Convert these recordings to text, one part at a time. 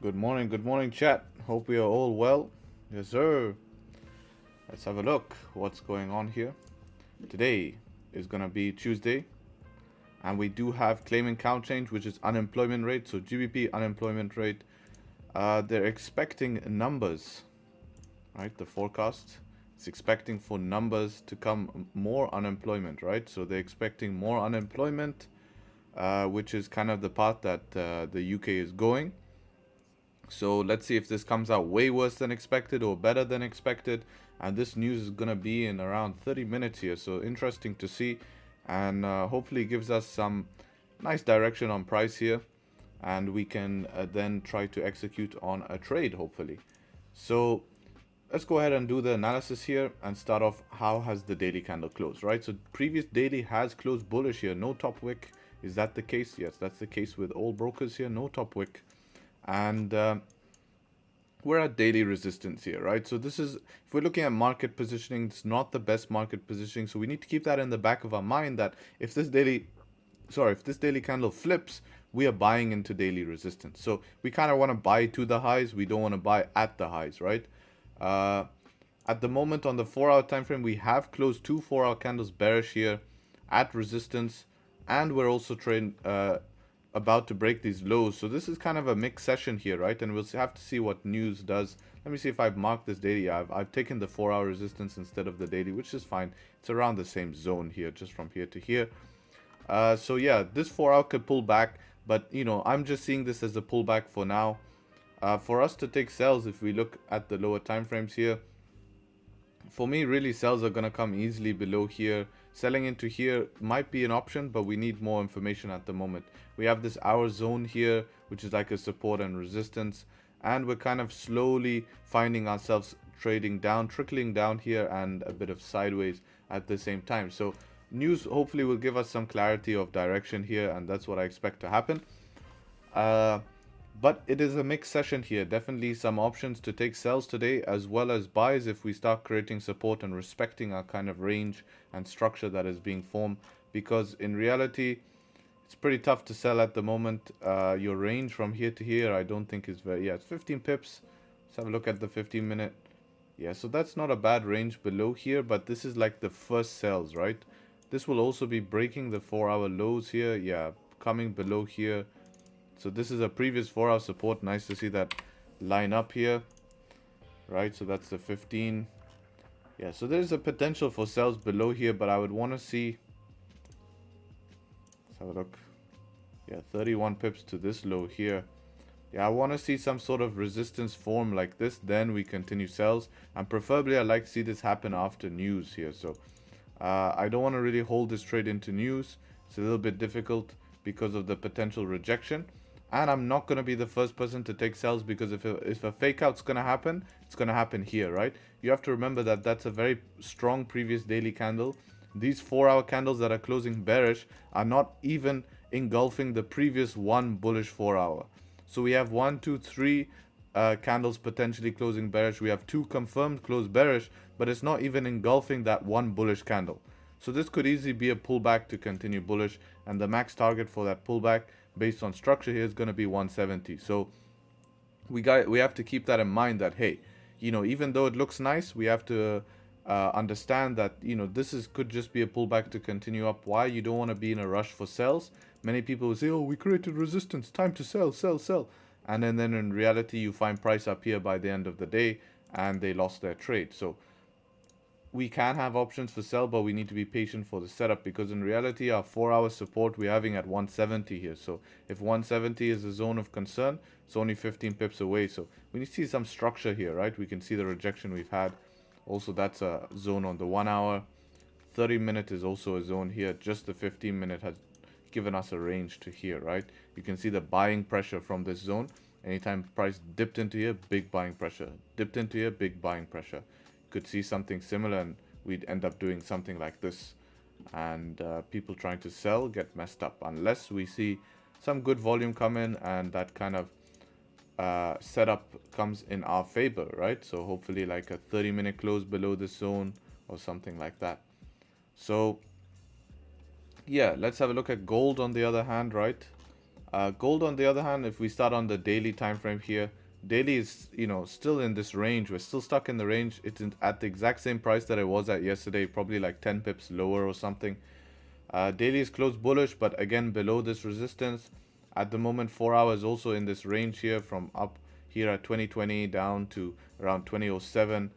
Good morning, chat. Hope we are all well. Yes, sir. Let's have a look what's going on here. Today is gonna be Tuesday, and we do have claiming count change, which is unemployment rate. So GBP unemployment rate. They're expecting numbers, right? The forecast is expecting for numbers to come more unemployment, right? So they're expecting more unemployment, which is kind of the path that the UK is going. So let's see if this comes out way worse than expected or better than expected. And this news is going to be in around 30 minutes here. So interesting to see. And hopefully gives us some nice direction on price here. And we can then try to execute on a trade, hopefully. So let's go ahead and do the analysis here and start off. How has the daily candle closed, right? So previous daily has closed bullish here. No top wick. Is that the case? Yes, that's the case with all brokers here. No top wick. And we're at daily resistance here, right? So this is, if we're looking at market positioning, it's not the best market positioning. So we need to keep that in the back of our mind that if this daily candle flips, we are buying into daily resistance. So we kind of want to buy to the highs. We don't want to buy at the highs, right? At the moment on the 4-hour time frame, we have closed two 4-hour candles bearish here at resistance, and we're also about to break these lows. So this is kind of a mixed session here, right? And we'll have to see what news does. Let me see if I've marked this daily. I've taken the 4-hour resistance instead of the daily, which is fine. It's around the same zone here, just from here to here. So yeah, this 4-hour could pull back, but you know, I'm just seeing this as a pullback for now. For us to take sells, if we look at the lower time frames here, for me, really sells are going to come easily below here. Selling into here might be an option, but we need more information at the moment. We have this hour zone here, which is like a support and resistance. And we're kind of slowly finding ourselves trading down, trickling down here, and a bit of sideways at the same time. So news hopefully will give us some clarity of direction here, and that's what I expect to happen. But it is a mixed session here. Definitely some options to take sells today, as well as buys if we start creating support and respecting our kind of range and structure that is being formed. Because in reality, it's pretty tough to sell at the moment. Your range from here to here, I don't think is very... Yeah, it's 15 pips. Let's have a look at the 15-minute. Yeah, so that's not a bad range below here, but this is like the first sells, right? This will also be breaking the 4-hour lows here. Yeah, coming below here. So this is a previous 4-hour support. Nice to see that line up here, right? So that's the 15. Yeah, so there's a potential for sells below here, but I would want to see... Let's have a look. Yeah, 31 pips to this low here. Yeah, I want to see some sort of resistance form like this. Then we continue sells. And preferably, I like to see this happen after news here. So I don't want to really hold this trade into news. It's a little bit difficult because of the potential rejection. And I'm not going to be the first person to take sells, because if a fake out's going to happen, it's going to happen here, right? You have to remember that that's a very strong previous daily candle. These 4-hour candles that are closing bearish are not even engulfing the previous one bullish 4-hour. So we have 1, 2, 3 candles potentially closing bearish. We have 2 confirmed close bearish, but it's not even engulfing that one bullish candle. So this could easily be a pullback to continue bullish, and the max target for that pullback based on structure here is going to be 170. So we have to keep that in mind, that hey, you know, even though it looks nice, we have to understand that, you know, this could just be a pullback to continue up. Why? You don't want to be in a rush for sells. Many people will say, oh, we created resistance, time to sell, sell, sell. And then in reality, you find price up here by the end of the day and they lost their trade. So we can have options for sell, but we need to be patient for the setup, because in reality, our 4-hour support we're having at 170 here. So if 170 is a zone of concern, it's only 15 pips away. So we need to see some structure here, right? We can see the rejection we've had. Also, that's a zone on the 1 hour. 30-minute is also a zone here. Just the 15-minute has given us a range to here, right? You can see the buying pressure from this zone. Anytime price dipped into here, big buying pressure. Dipped into here, big buying pressure. Could see something similar and we'd end up doing something like this, and people trying to sell get messed up unless we see some good volume come in and that kind of setup comes in our favor, right? So hopefully like a 30-minute close below this zone or something like that. So yeah, let's have a look at gold on the other hand, right? Gold on the other hand, if we start on the daily time frame here, daily is, still in this range. We're still stuck in the range. It's at the exact same price that it was at yesterday, probably like 10 pips lower or something. Daily is closed bullish, but again below this resistance. At the moment, 4 hours also in this range here, from up here at 2020 down to around 2007.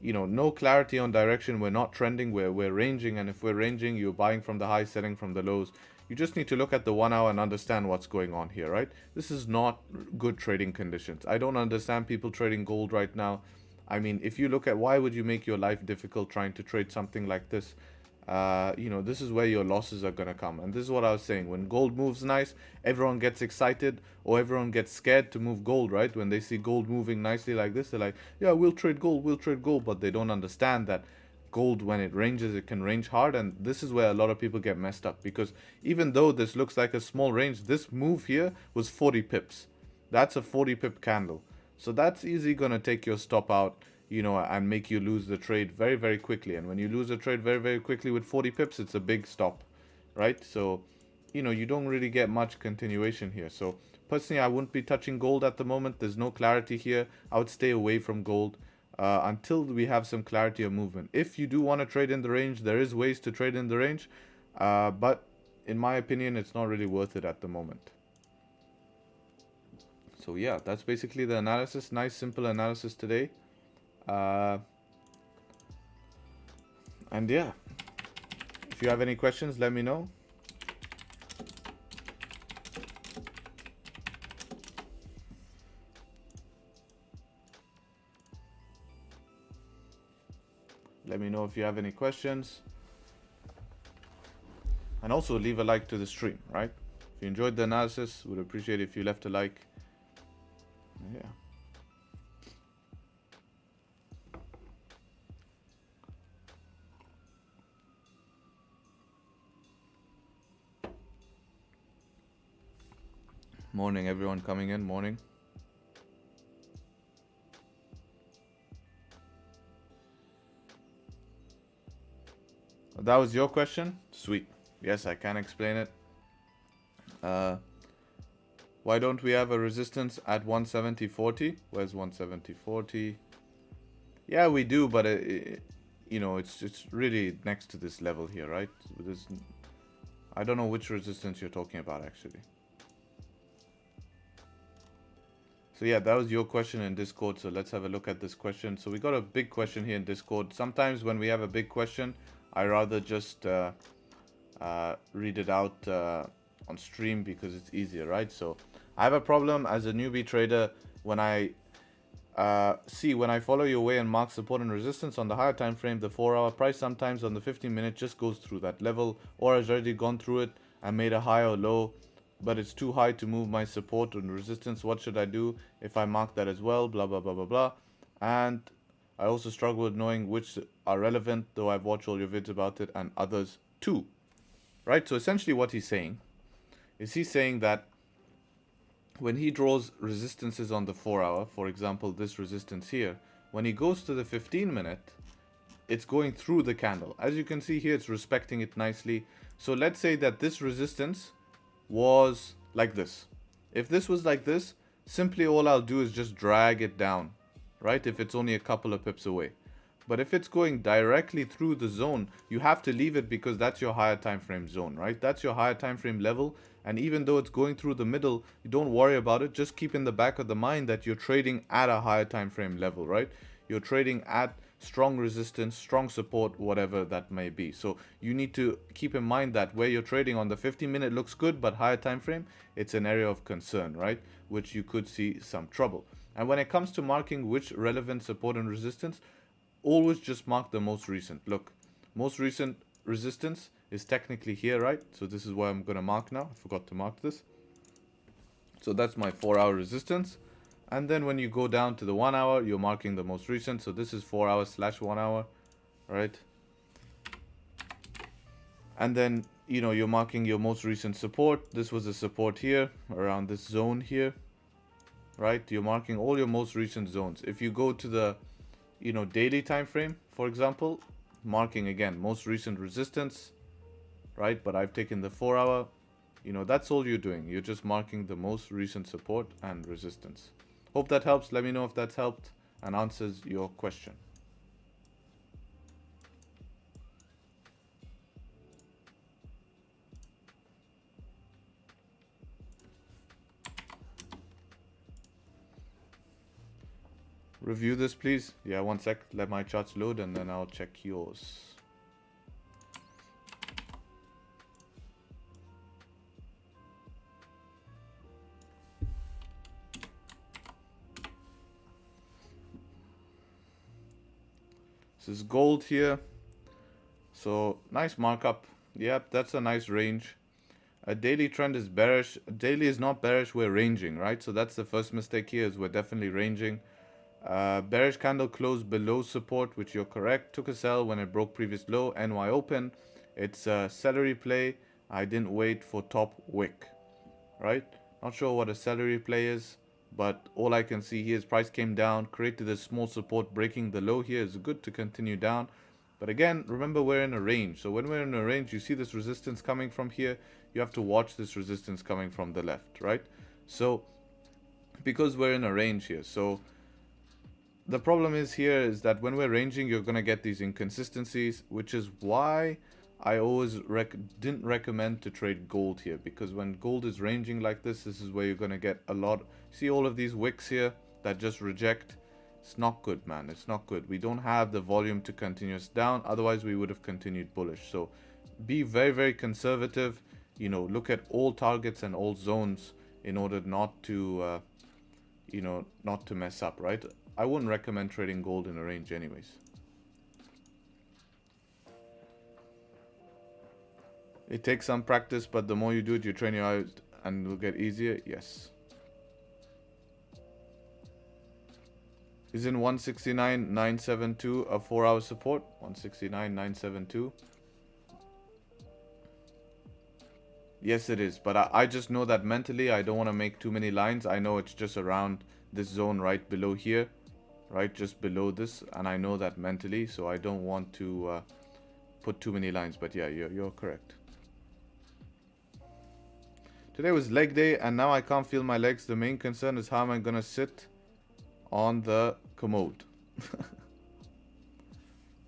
No clarity on direction. We're not trending, we're ranging, and if we're ranging, you're buying from the highs, selling from the lows. You just need to look at the 1 hour and understand what's going on here, right? This is not good trading conditions. I don't understand people trading gold right now. I mean, if you look at, why would you make your life difficult trying to trade something like this? This is where your losses are going to come. And this is what I was saying. When gold moves nice, everyone gets excited, or everyone gets scared to move gold, right? When they see gold moving nicely like this, they're like, yeah, we'll trade gold, we'll trade gold. But they don't understand that gold, when it ranges, it can range hard. And this is where a lot of people get messed up, because even though this looks like a small range, this move here was 40 pips. That's a 40 pip candle. So that's easy going to take your stop out, and make you lose the trade very, very quickly. And when you lose a trade very, very quickly with 40 pips, it's a big stop, right? So, you don't really get much continuation here. So personally, I wouldn't be touching gold at the moment. There's no clarity here. I would stay away from gold until we have some clarity of movement. If you do want to trade in the range, there is ways to trade in the range. But in my opinion, it's not really worth it at the moment. So yeah, that's basically the analysis. Nice, simple analysis today. And yeah, if you have any questions, let me know. Let me know if you have any questions. And also leave a like to the stream, right? If you enjoyed the analysis, would appreciate if you left a like. Yeah. Morning, everyone coming in. Morning. That was your question? Sweet. Yes, I can explain it. Why don't we have a resistance at 170.40? Where's 170.40? Yeah, we do, but it's really next to this level here, right? I don't know which resistance you're talking about, actually. So yeah, that was your question in Discord. So let's have a look at this question. So we got a big question here in Discord. Sometimes when we have a big question, I rather just read it out on stream because it's easier, right? So I have a problem as a newbie trader when I follow your way and mark support and resistance on the higher time frame, the 4-hour price sometimes on the 15-minute just goes through that level, or has already gone through it and made a high or low, but it's too high to move my support and resistance. What should I do if I mark that as well? Blah, blah, blah, blah, blah. And I also struggle with knowing which are relevant, though I've watched all your vids about it and others too. Right? So essentially what he's saying is that when he draws resistances on the 4-hour, for example, this resistance here, when he goes to the 15-minute, it's going through the candle. As you can see here, it's respecting it nicely. So let's say that this resistance was like this. If this was like this, simply all I'll do is just drag it down, right? If it's only a couple of pips away. But if it's going directly through the zone, you have to leave it because that's your higher time frame zone, right? That's your higher time frame level. And even though it's going through the middle, you don't worry about it. Just keep in the back of the mind that you're trading at a higher time frame level, right? You're trading at strong resistance, strong support, whatever that may be. So you need to keep in mind that where you're trading on the 15-minute looks good, but higher time frame, it's an area of concern, right? Which you could see some trouble. And when it comes to marking which relevant support and resistance, always just mark the most recent. Look, most recent resistance is technically here, right? So this is where I'm going to mark now. I forgot to mark this. So that's my 4-hour resistance. And then when you go down to the 1 hour, you're marking the most recent. So this is 4 hours / 1 hour, right? And then, you're marking your most recent support. This was a support here around this zone here, right? You're marking all your most recent zones. If you go to the, daily time frame, for example, marking again, most recent resistance, right? But I've taken the 4-hour, that's all you're doing. You're just marking the most recent support and resistance Hope that helps. Let me know if that's helped and answers your question. Review this, please. Yeah, 1 sec. Let my charts load and then I'll check yours. This is gold here. So nice markup. Yep, that's a nice range. A daily trend is bearish. A daily is not bearish, we're ranging, right? So that's the first mistake here, is we're definitely ranging. Bearish candle closed below support, which you're correct. Took a sell when it broke previous low. NY open. It's a celery play. I didn't wait for top wick, right? Not sure what a celery play is, but all I can see here is price came down, created a small support, breaking the low here is good to continue down. But again, remember we're in a range. So when we're in a range, you see this resistance coming from here. You have to watch this resistance coming from the left, right? So because we're in a range here, so the problem is here is that when we're ranging, you're going to get these inconsistencies, which is why I always didn't recommend to trade gold here, because when gold is ranging like this is where you're going to get a lot. See all of these wicks here that just reject. It's not good, man. It's not good. We don't have the volume to continue us down. Otherwise, we would have continued bullish. So be very, very conservative. You know, look at all targets and all zones in order not to, not to mess up, right? I wouldn't recommend trading gold in a range anyways. It takes some practice, but the more you do it, you train your eyes and it'll get easier. Yes. Isn't 169.972 a 4-hour support? 169.972. Yes, it is. But I just know that mentally I don't want to make too many lines. I know it's just around this zone right below here. Right, just below this. And I know that mentally. So I don't want to put too many lines. But yeah, you're correct. Today was leg day and now I can't feel my legs. The main concern is how am I going to sit on the commode.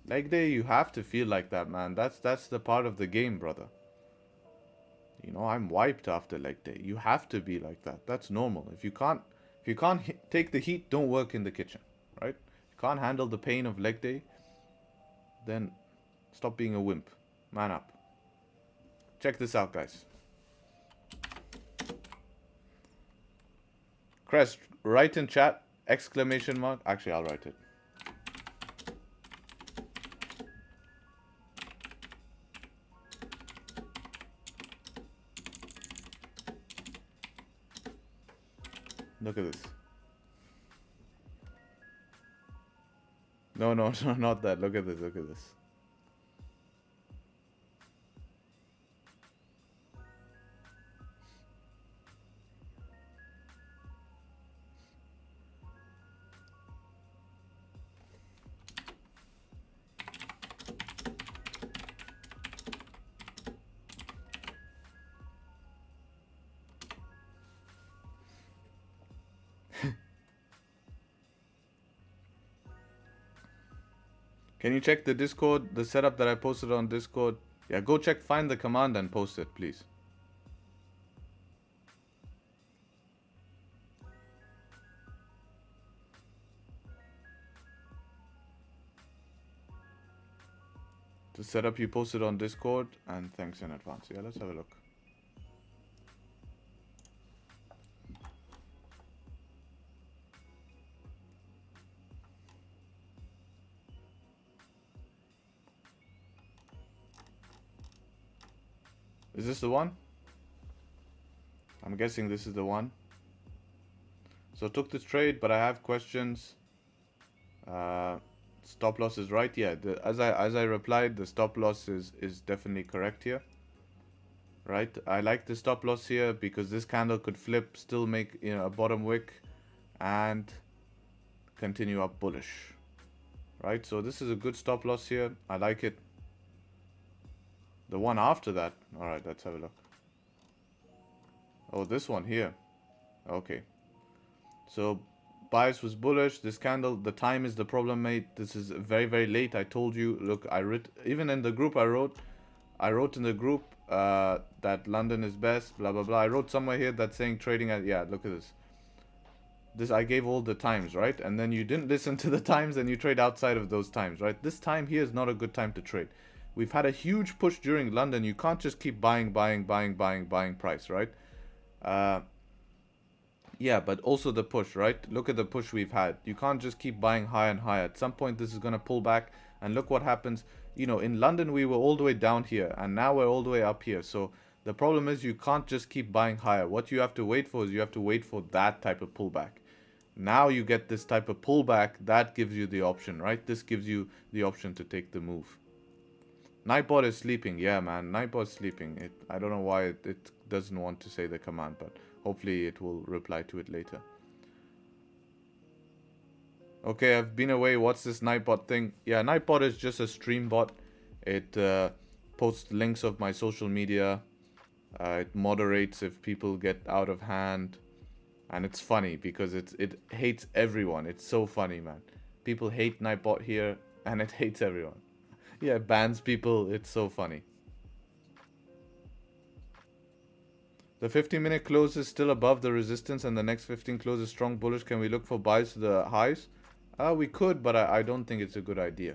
Leg day, you have to feel like that, man. That's the part of the game, brother. You know, I'm wiped after leg day. You have to be like that. That's normal. If you can't take the heat, don't work in the kitchen, right? If you can't handle the pain of leg day, then stop being a wimp. Man up. Check this out, guys. Crest, write in chat exclamation mark. Actually, I'll write it. Look at this. No, not that. Look at this. Look at this. Can you check the Discord, the setup that I posted on Discord? Yeah, go check, find the command and post it, please. The setup you posted on Discord, and thanks in advance. Yeah, let's have a look. Is this the one? I'm guessing this is the one. So took this trade, but I have questions. Stop loss is right. Yeah, as I replied, the stop loss is definitely correct here. Right, I like the stop loss here because this candle could flip, still make a bottom wick, and continue up bullish. Right, so this is a good stop loss here. I like it. The one after that. All right, let's have a look. Oh, this one here. Okay. So bias was bullish. This candle, the time is the problem, mate. This is very, very late. I told you. Look, I wrote, even in the group I wrote in the group that London is best, blah, blah, blah. I wrote somewhere here that's saying trading at, yeah, look at this. This, I gave all the times, right? And then you didn't listen to the times and you trade outside of those times, right? This time here is not a good time to trade. We've had a huge push during London. You can't just keep buying price, right? Yeah, but also the push, right? Look at the push we've had. You can't just keep buying higher and higher. At some point, this is going to pull back. And look what happens. You know, in London, we were all the way down here. And now we're all the way up here. So the problem is you can't just keep buying higher. What you have to wait for is you have to wait for that type of pullback. Now you get this type of pullback. That gives you the option, right? This gives you the option to take the move. Nightbot is sleeping. Yeah, man. Nightbot's sleeping. I don't know why it doesn't want to say the command, but hopefully it will reply to it later. Okay, I've been away. What's this Nightbot thing? Yeah, Nightbot is just a stream bot. It posts links of my social media. It moderates if people get out of hand. And it's funny because it hates everyone. It's so funny, man. People hate Nightbot here and it hates everyone. Yeah, it bans people. It's so funny. The 15-minute close is still above the resistance and the next 15 close is strong bullish. Can we look for buys to the highs? We could, but I don't think it's a good idea.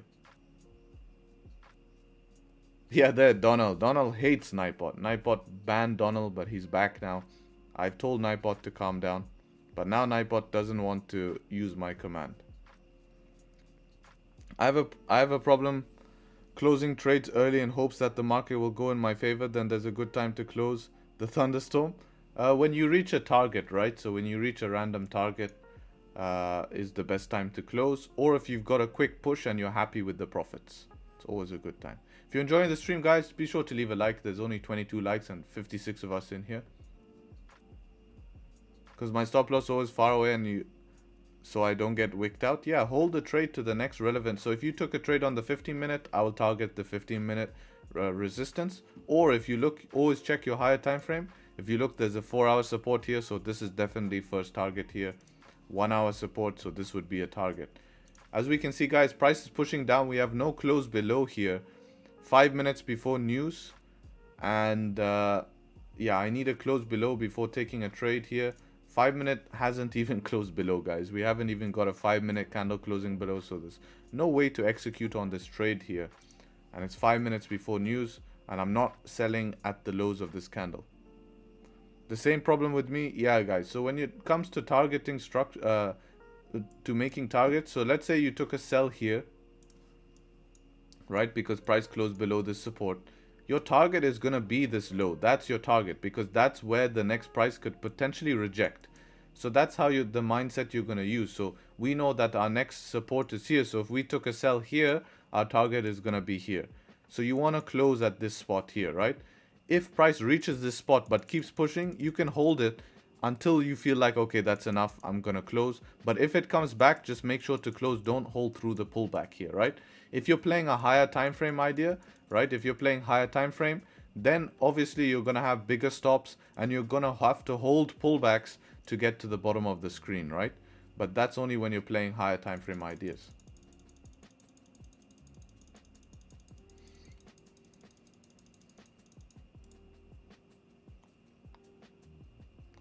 Yeah, there, Donald. Donald hates Nightbot. Nightbot banned Donald, but he's back now. I've told Nightbot to calm down. But now Nightbot doesn't want to use my command. I have a problem closing trades early in hopes that the market will go in my favor. Then there's a good time to close the thunderstorm. When you reach a target, right? So when you reach a random target is the best time to close. Or if you've got a quick push and you're happy with the profits. It's always a good time. If you're enjoying the stream, guys, be sure to leave a like. There's only 22 likes and 56 of us in here. Because my stop loss is always far away and so I don't get wicked out. Yeah, hold the trade to the next relevant. So if you took a trade on the 15-minute, I will target the 15-minute resistance. Or if you look, always check your higher time frame. If you look, there's a 4-hour support here. So this is definitely first target here. 1-hour support. So this would be a target. As we can see, guys, price is pushing down. We have no close below here. 5 minutes before news. And yeah, I need a close below before taking a trade here. 5-minute hasn't even closed below, guys. We haven't even got a 5-minute candle closing below. So there's no way to execute on this trade here. And it's 5 minutes before news. And I'm not selling at the lows of this candle. The same problem with me. Yeah, guys. So when it comes to targeting structure, to making targets. So let's say you took a sell here. Right? Because price closed below this support. Your target is going to be this low. That's your target because that's where the next price could potentially reject. So that's how the mindset you're going to use. So we know that our next support is here. So if we took a sell here, our target is going to be here. So you want to close at this spot here, right? If price reaches this spot but keeps pushing, you can hold it until you feel like, okay, that's enough. I'm going to close. But if it comes back, just make sure to close. Don't hold through the pullback here, right? If you're playing a higher time frame idea, right? If you're playing higher time frame, then obviously you're going to have bigger stops and you're going to have to hold pullbacks to get to the bottom of the screen, right? But that's only when you're playing higher time frame ideas.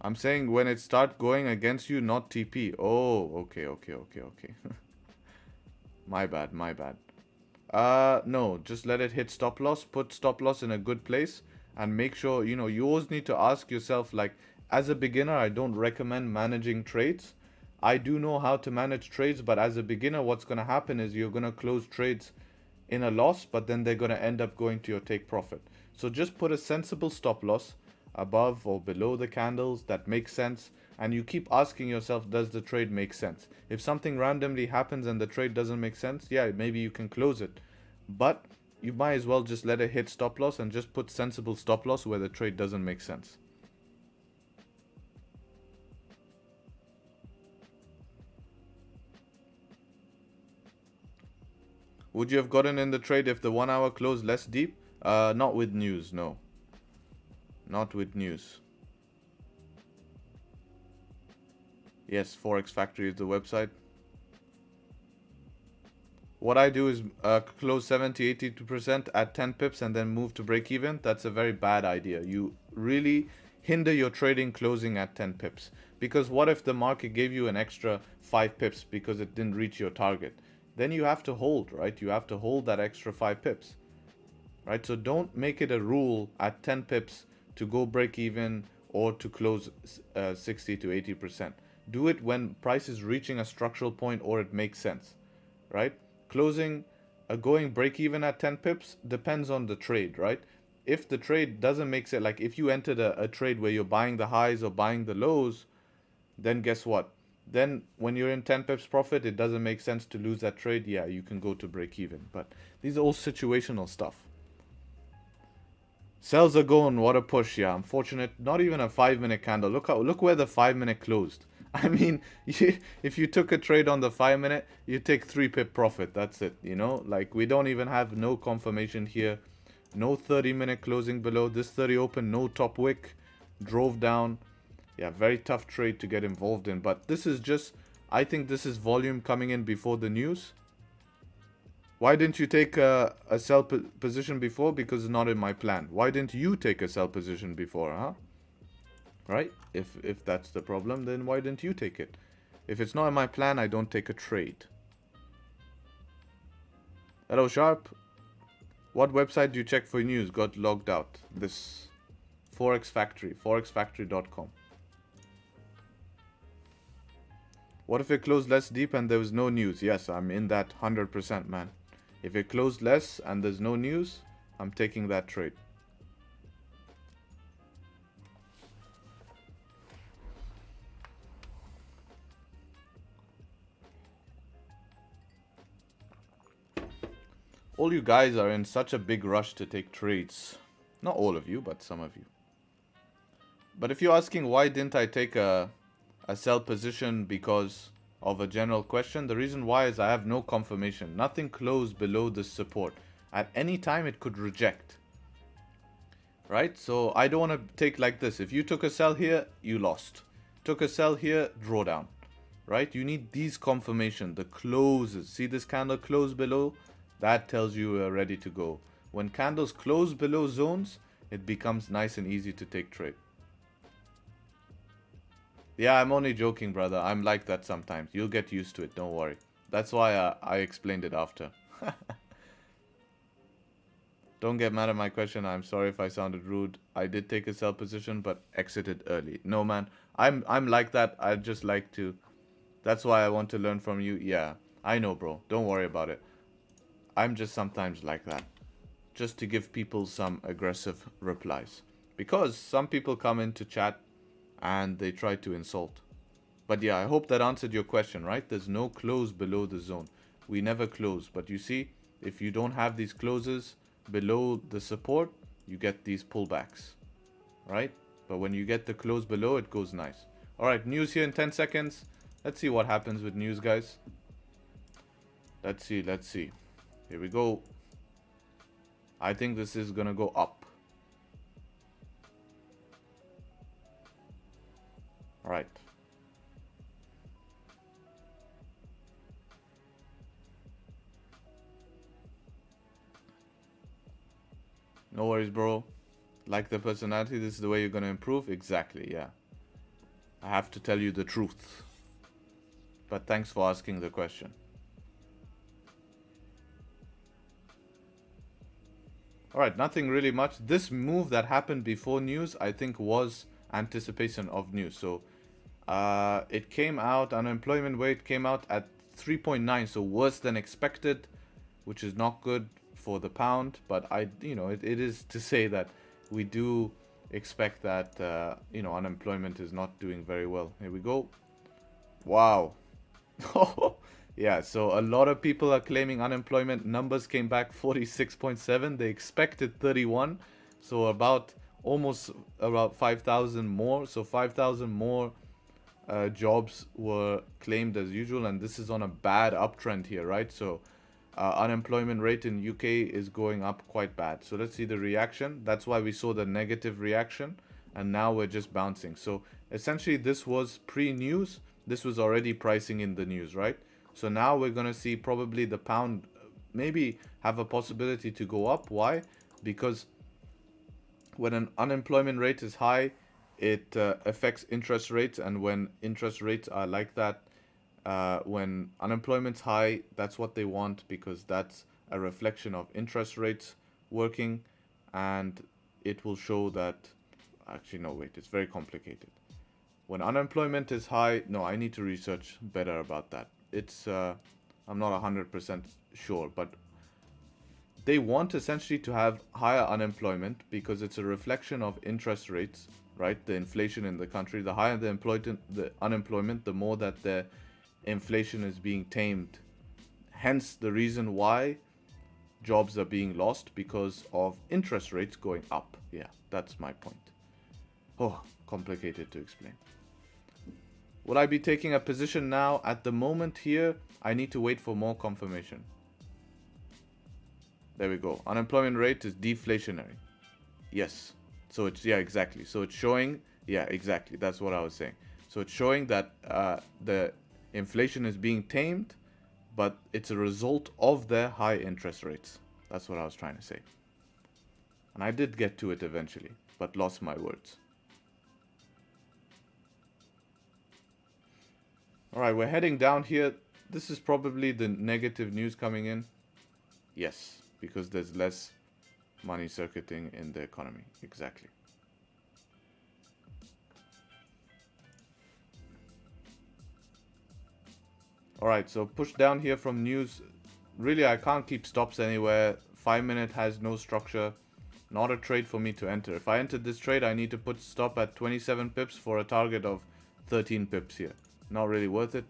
I'm saying when it starts going against you, not TP. Oh, okay. My bad. No, just let it hit stop loss. Put stop loss in a good place and make sure, you always need to ask yourself, like, as a beginner, I don't recommend managing trades. I do know how to manage trades, but as a beginner, what's going to happen is you're going to close trades in a loss, but then they're going to end up going to your take profit. So just put a sensible stop loss above or below the candles that makes sense. And you keep asking yourself, does the trade make sense? If something randomly happens and the trade doesn't make sense, yeah, maybe you can close it. But you might as well just let it hit stop loss and just put sensible stop loss where the trade doesn't make sense. Would you have gotten in the trade if the 1 hour closed less deep? Not with news, no. Not with news. Yes, Forex Factory is the website. What I do is close 70-82% at 10 pips and then move to break even. That's a very bad idea. You really hinder your trading closing at 10 pips. Because what if the market gave you an extra 5 pips because it didn't reach your target? Then you have to hold, right? You have to hold that extra 5 pips, right? So don't make it a rule at 10 pips to go break even or to close 60 to 80%. Do it when price is reaching a structural point or it makes sense, right? Closing, going break even at 10 pips depends on the trade, right? If the trade doesn't make sense, like if you entered a trade where you're buying the highs or buying the lows, then guess what? Then when you're in 10 pips profit, it doesn't make sense to lose that trade. Yeah, you can go to break even. But these are all situational stuff. Sells are going, what a push. Yeah, unfortunate. Not even a 5-minute candle. Look where the 5-minute closed. I mean, if you took a trade on the 5-minute, you take 3 pip profit. That's it, you know? Like, we don't even have no confirmation here. No 30-minute closing below. This 30 open, no top wick. Drove down. Yeah, very tough trade to get involved in. But this is just, I think this is volume coming in before the news. Why didn't you take a sell position before? Because it's not in my plan. Why didn't you take a sell position before, huh? Right? If that's the problem, then why didn't you take it? If it's not in my plan, I don't take a trade. Hello, Sharp. What website do you check for news? Got logged out. This Forex Factory, forexfactory.com. What if it closed less deep and there was no news? Yes, I'm in that 100%, man. If it closed less and there's no news, I'm taking that trade. All you guys are in such a big rush to take trades. Not all of you, but some of you. But if you're asking why didn't I take a sell position because of a general question, the reason why is I have no confirmation. Nothing closed below this support. At any time it could reject. Right? So I don't want to take like this. If you took a sell here, you lost. Took a sell here, drawdown. Right? You need these confirmation. The closes. See this candle close below? That tells you we're ready to go. When candles close below zones, it becomes nice and easy to take trade. Yeah, I'm only joking, brother. I'm like that sometimes. You'll get used to it. Don't worry. That's why I explained it after. Don't get mad at my question. I'm sorry if I sounded rude. I did take a sell position, but exited early. No, man. I'm like that. I just like to... That's why I want to learn from you. Yeah, I know, bro. Don't worry about it. I'm just sometimes like that. Just to give people some aggressive replies. Because some people come into chat and they try to insult. But yeah, I hope that answered your question, right? There's no close below the zone. We never close. But you see, if you don't have these closes below the support, you get these pullbacks, right? But when you get the close below, it goes nice. All right, news here in 10 seconds. Let's see what happens with news, guys. Let's see. Here we go. I think this is gonna go up. All right. No worries, bro. Like the personality, this is the way you're gonna improve? Exactly, yeah. I have to tell you the truth. But thanks for asking the question. Alright, nothing really much. This move that happened before news, I think was anticipation of news. So, it came out, unemployment rate came out at 3.9, so worse than expected, which is not good for the pound. But it is to say that we do expect that, unemployment is not doing very well. Here we go. Wow. Yeah, so a lot of people are claiming unemployment numbers came back 46.7. They expected 31. So about 5,000 more. So 5,000 more jobs were claimed as usual. And this is on a bad uptrend here, right? So unemployment rate in UK is going up quite bad. So let's see the reaction. That's why we saw the negative reaction. And now we're just bouncing. So essentially this was pre-news. this was already pricing in the news, right? So now we're going to see probably the pound maybe have a possibility to go up. Why? Because when an unemployment rate is high, it affects interest rates. And when interest rates are like that, when unemployment's high, that's what they want, because that's a reflection of interest rates working. And it will show that, actually, no, wait, it's very complicated. When unemployment is high, no, I need to research better about that. I'm not 100% sure, but they want essentially to have higher unemployment because it's a reflection of interest rates, right? The inflation in the country. The higher the unemployment, the more that the inflation is being tamed. Hence the reason why jobs are being lost, because of interest rates going up. Yeah, that's my point. Oh, complicated to explain. Will I be taking a position now? At the moment here, I need to wait for more confirmation. There we go. Unemployment rate is deflationary. Yes. So it's, yeah, exactly. So it's showing, yeah, exactly. That's what I was saying. So it's showing that the inflation is being tamed, but it's a result of their high interest rates. That's what I was trying to say. And I did get to it eventually, but lost my words. All right, we're heading down here. This is probably the negative news coming in. Yes, because there's less money circuiting in the economy. Exactly. All right, so push down here from news. Really, I can't keep stops anywhere. 5 minute has no structure. Not a trade for me to enter. If I entered this trade, I need to put stop at 27 pips for a target of 13 pips here. Not really worth it.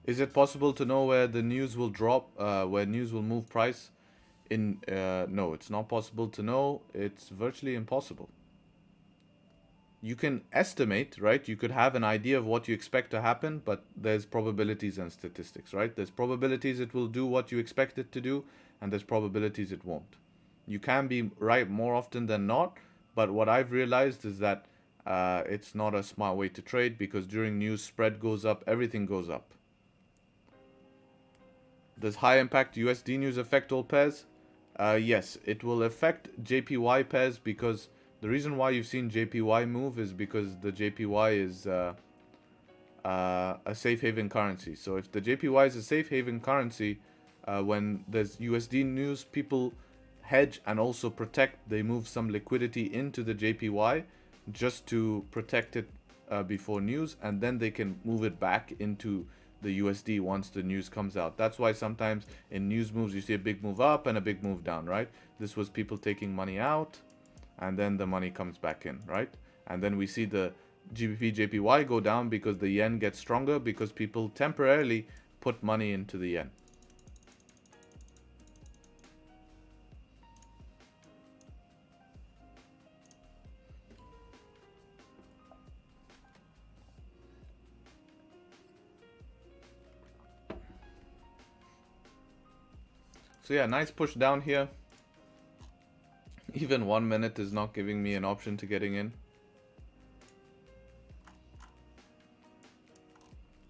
Is it possible to know where the news will drop, where news will move price? No, it's not possible to know. It's virtually impossible. You can estimate, right? You could have an idea of what you expect to happen, but there's probabilities and statistics, right? There's probabilities it will do what you expect it to do, and there's probabilities it won't. You can be right more often than not, but what I've realized is that it's not a smart way to trade, because during news, spread goes up, everything goes up. Does high impact USD news affect all pairs? Yes, it will affect JPY pairs, because the reason why you've seen JPY move is because the JPY is a safe haven currency. So if the JPY is a safe haven currency, when there's USD news, people hedge and also protect. They move some liquidity into the JPY just to protect it before news, and then they can move it back into the USD once the news comes out. That's why sometimes in news moves you see a big move up and a big move down, right? This was people taking money out, and then the money comes back in, right? And then we see the Gbpjpy go down because the yen gets stronger, because people temporarily put money into the yen. So yeah, nice push down here. Even 1 minute is not giving me an option to getting in.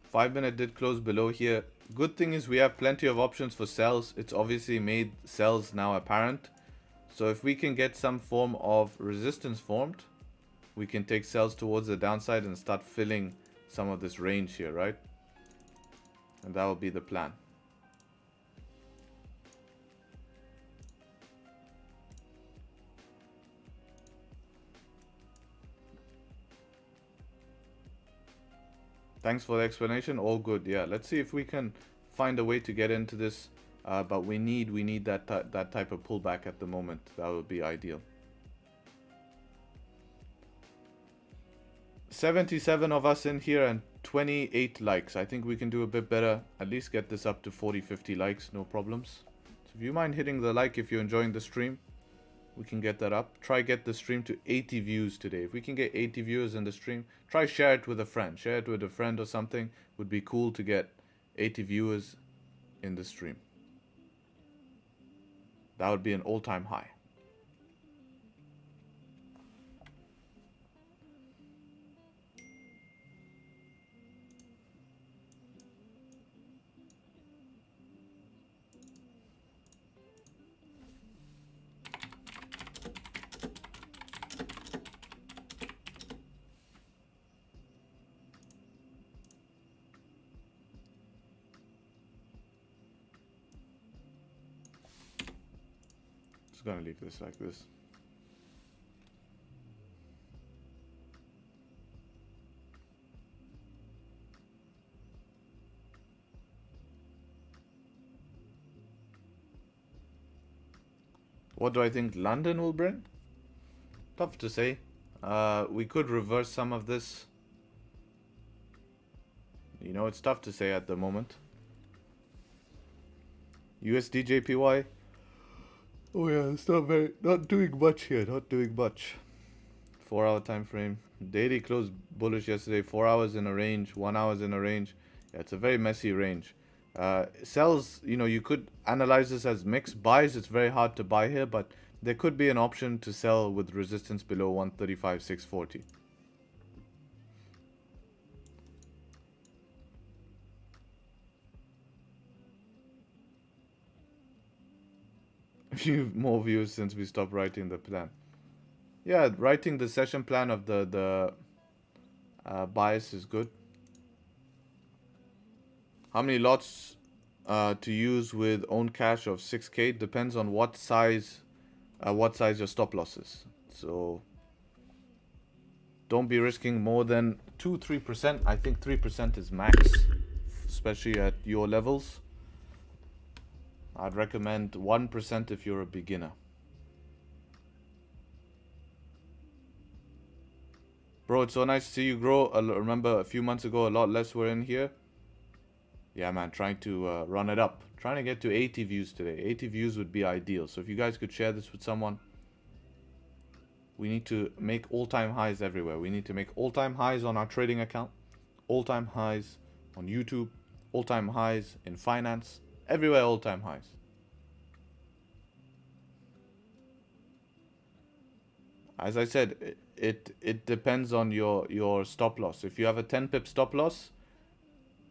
5 minute did close below here. Good thing is we have plenty of options for sells. It's obviously made sells now apparent. So if we can get some form of resistance formed, we can take sells towards the downside and start filling some of this range here, right? And that will be the plan. Thanks for the explanation. All good. Yeah, let's see if we can find a way to get into this. But we need that type of pullback at the moment. That would be ideal. 77 of us in here and 28 likes. I think we can do a bit better. At least get this up to 40-50 likes. No problems. So if you mind hitting the like if you're enjoying the stream, we can get that up. Try get the stream to 80 views today. If we can get 80 viewers in the stream, try share it with a friend. Share it with a friend or something. Would be cool to get 80 viewers in the stream. That would be an all-time high. gonna leave this like this. What do I think London will bring? Tough to say. We could reverse some of this. You know, it's tough to say at the moment. USD/JPY. Oh yeah, it's not doing much here. Not doing much. 4-hour time frame. Daily closed bullish yesterday. 4 hours in a range. 1 hour in a range. Yeah, it's a very messy range. Sells, you know, you could analyze this as mixed. Buys, it's very hard to buy here, but there could be an option to sell with resistance below 135,640. A few more views since we stopped writing the plan. Yeah, writing the session plan of the bias is good. How many lots to use with own cash of 6K depends on what size your stop loss is. So don't be risking more than 2-3%. I think 3% is max, especially at your levels. I'd recommend 1% if you're a beginner. Bro, it's so nice to see you grow. Remember a few months ago, a lot less were in here. Yeah, man, trying to run it up. Trying to get to 80 views today. 80 views would be ideal. So if you guys could share this with someone. We need to make all-time highs everywhere. We need to make all-time highs on our trading account. All-time highs on YouTube. All-time highs in finance. Everywhere all-time highs. As I said, it depends on your stop loss. If you have a 10 pip stop loss,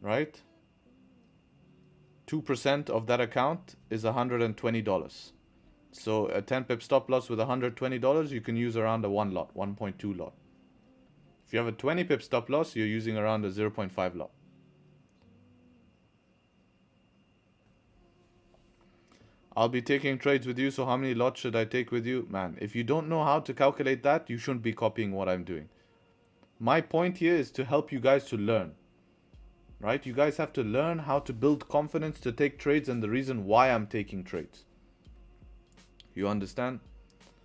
right? 2% of that account is $120. So a 10 pip stop loss with $120, you can use around a 1 lot, 1.2 lot. If you have a 20 pip stop loss, you're using around a 0.5 lot. I'll be taking trades with you, so how many lots should I take with you? Man, if you don't know how to calculate that, you shouldn't be copying what I'm doing. My point here is to help you guys to learn. Right? You guys have to learn how to build confidence to take trades and the reason why I'm taking trades. You understand?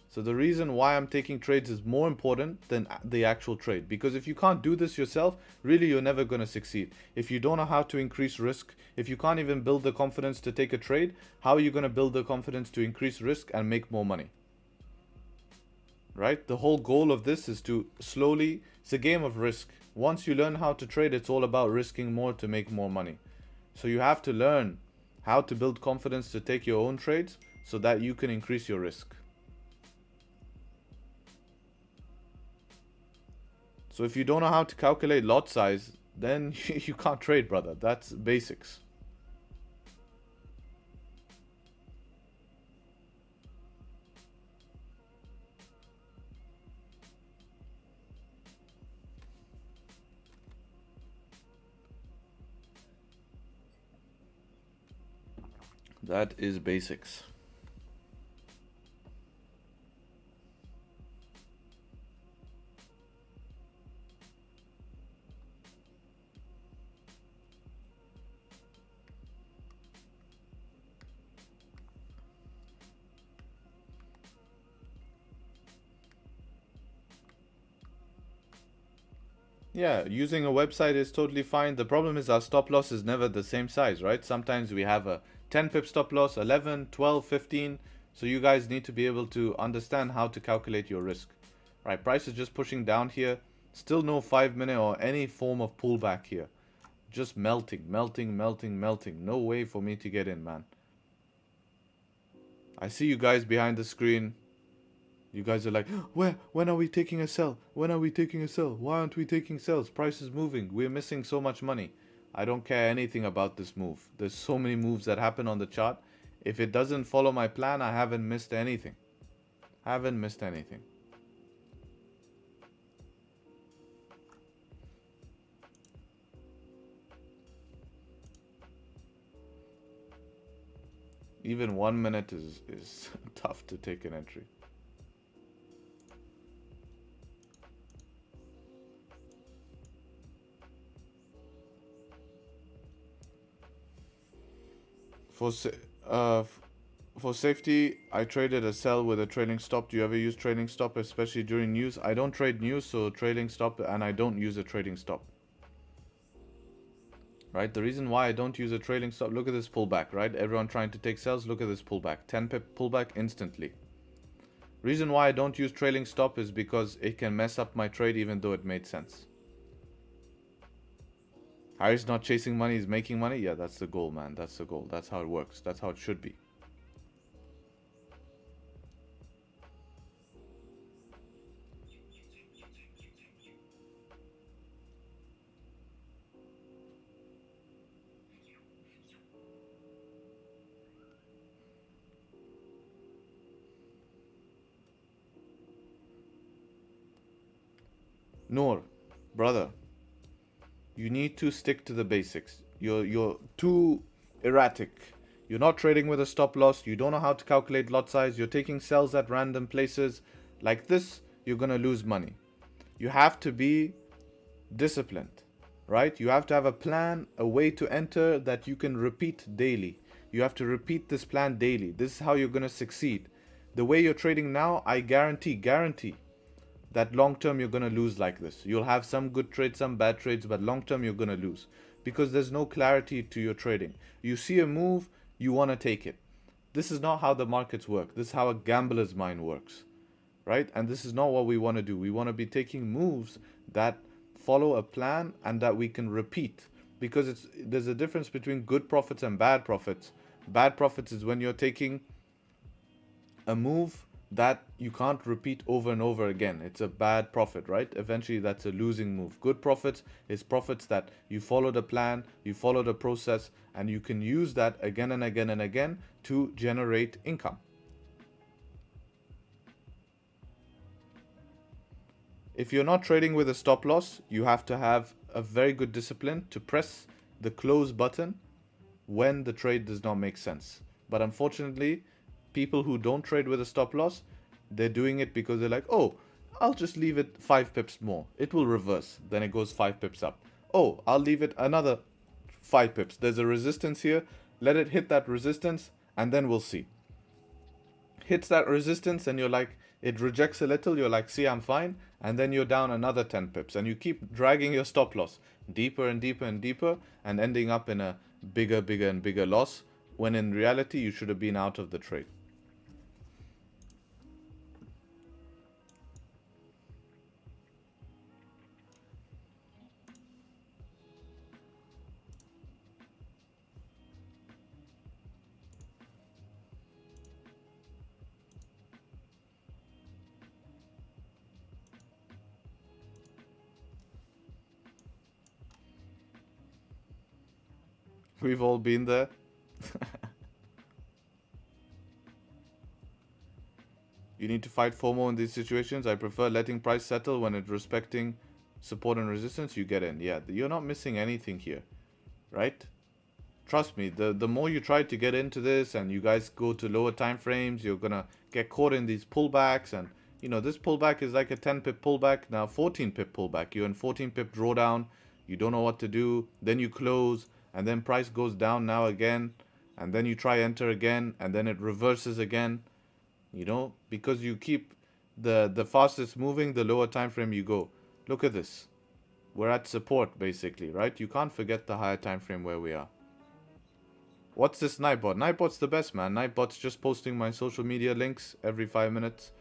So the reason why I'm taking trades is more important than the actual trade. Because if you can't do this yourself, really you're never going to succeed. If you don't know how to increase risk, if you can't even build the confidence to take a trade, how are you going to build the confidence to increase risk and make more money? Right? The whole goal of this is to slowly, it's a game of risk. Once you learn how to trade, it's all about risking more to make more money. So you have to learn how to build confidence to take your own trades so that you can increase your risk. So if you don't know how to calculate lot size, then you can't trade, brother. That's basics. That is basics. Yeah, using a website is totally fine. The problem is our stop loss is never the same size, right? Sometimes we have a 10 pip stop loss, 11, 12, 15. So you guys need to be able to understand how to calculate your risk. Right, price is just pushing down here. Still no 5-minute or any form of pullback here. Just melting, melting, melting, melting. No way for me to get in, man. I see you guys behind the screen. You guys are like, when are we taking a sell? When are we taking a sell? Why aren't we taking sells? Price is moving. We're missing so much money. I don't care anything about this move. There's so many moves that happen on the chart. If it doesn't follow my plan, I haven't missed anything. Haven't missed anything. even 1 minute is tough to take an entry. For safety, I traded a sell with a trailing stop. Do you ever use trailing stop, especially during news? I don't trade news, so trailing stop, and I don't use a trading stop. Right? The reason why I don't use a trailing stop, look at this pullback, right? Everyone trying to take sells, look at this pullback. 10 pip pullback instantly. Reason why I don't use trailing stop is because it can mess up my trade even though it made sense. Harry's not chasing money, he's making money. Yeah, that's the goal, man. That's the goal. That's how it works. That's how it should be. Noor, brother, you need to stick to the basics. You're too erratic. You're not trading with a stop loss. You don't know how to calculate lot size. You're taking sells at random places. Like this, you're going to lose money. You have to be disciplined, right? You have to have a plan, a way to enter that you can repeat daily. You have to repeat this plan daily. This is how you're going to succeed. The way you're trading now, I guarantee that long term you're going to lose like this. You'll have some good trades, some bad trades, but long term you're going to lose because there's no clarity to your trading. You see a move, you want to take it. This is not how the markets work. This is how a gambler's mind works, right? And this is not what we want to do. We want to be taking moves that follow a plan and that we can repeat, because there's a difference between good profits and bad profits. Bad profits is when you're taking a move that you can't repeat over and over again. It's a bad profit, right? Eventually that's a losing move. Good profits is profits that you follow the plan, you follow the process, and you can use that again and again and again to generate income. If you're not trading with a stop loss, you have to have a very good discipline to press the close button when the trade does not make sense. But unfortunately, people who don't trade with a stop loss, they're doing it because they're like, oh, I'll just leave it 5 pips more. It will reverse. Then it goes 5 pips up. Oh, I'll leave it another 5 pips. There's a resistance here. Let it hit that resistance and then we'll see. Hits that resistance and you're like, it rejects a little. You're like, see, I'm fine. And then you're down another 10 pips and you keep dragging your stop loss deeper and deeper and deeper and ending up in a bigger and bigger loss, when in reality you should have been out of the trade. We've all been there. You need to fight FOMO in these situations. I prefer letting price settle when it's respecting support and resistance. You get in. Yeah, you're not missing anything here, right? Trust me, the more you try to get into this and you guys go to lower time frames, you're gonna get caught in these pullbacks. And you know, this pullback is like a 10 pip pullback, now 14 pip pullback. You're in 14 pip drawdown, you don't know what to do, then you close, and then price goes down now again, and then you try enter again, and then it reverses again. You know, because you keep the fastest moving, the lower time frame you go. Look at this. We're at support basically, right? You can't forget the higher time frame where we are. What's this Nightbot? Nightbot's the best, man. Nightbot's just posting my social media links every 5 minutes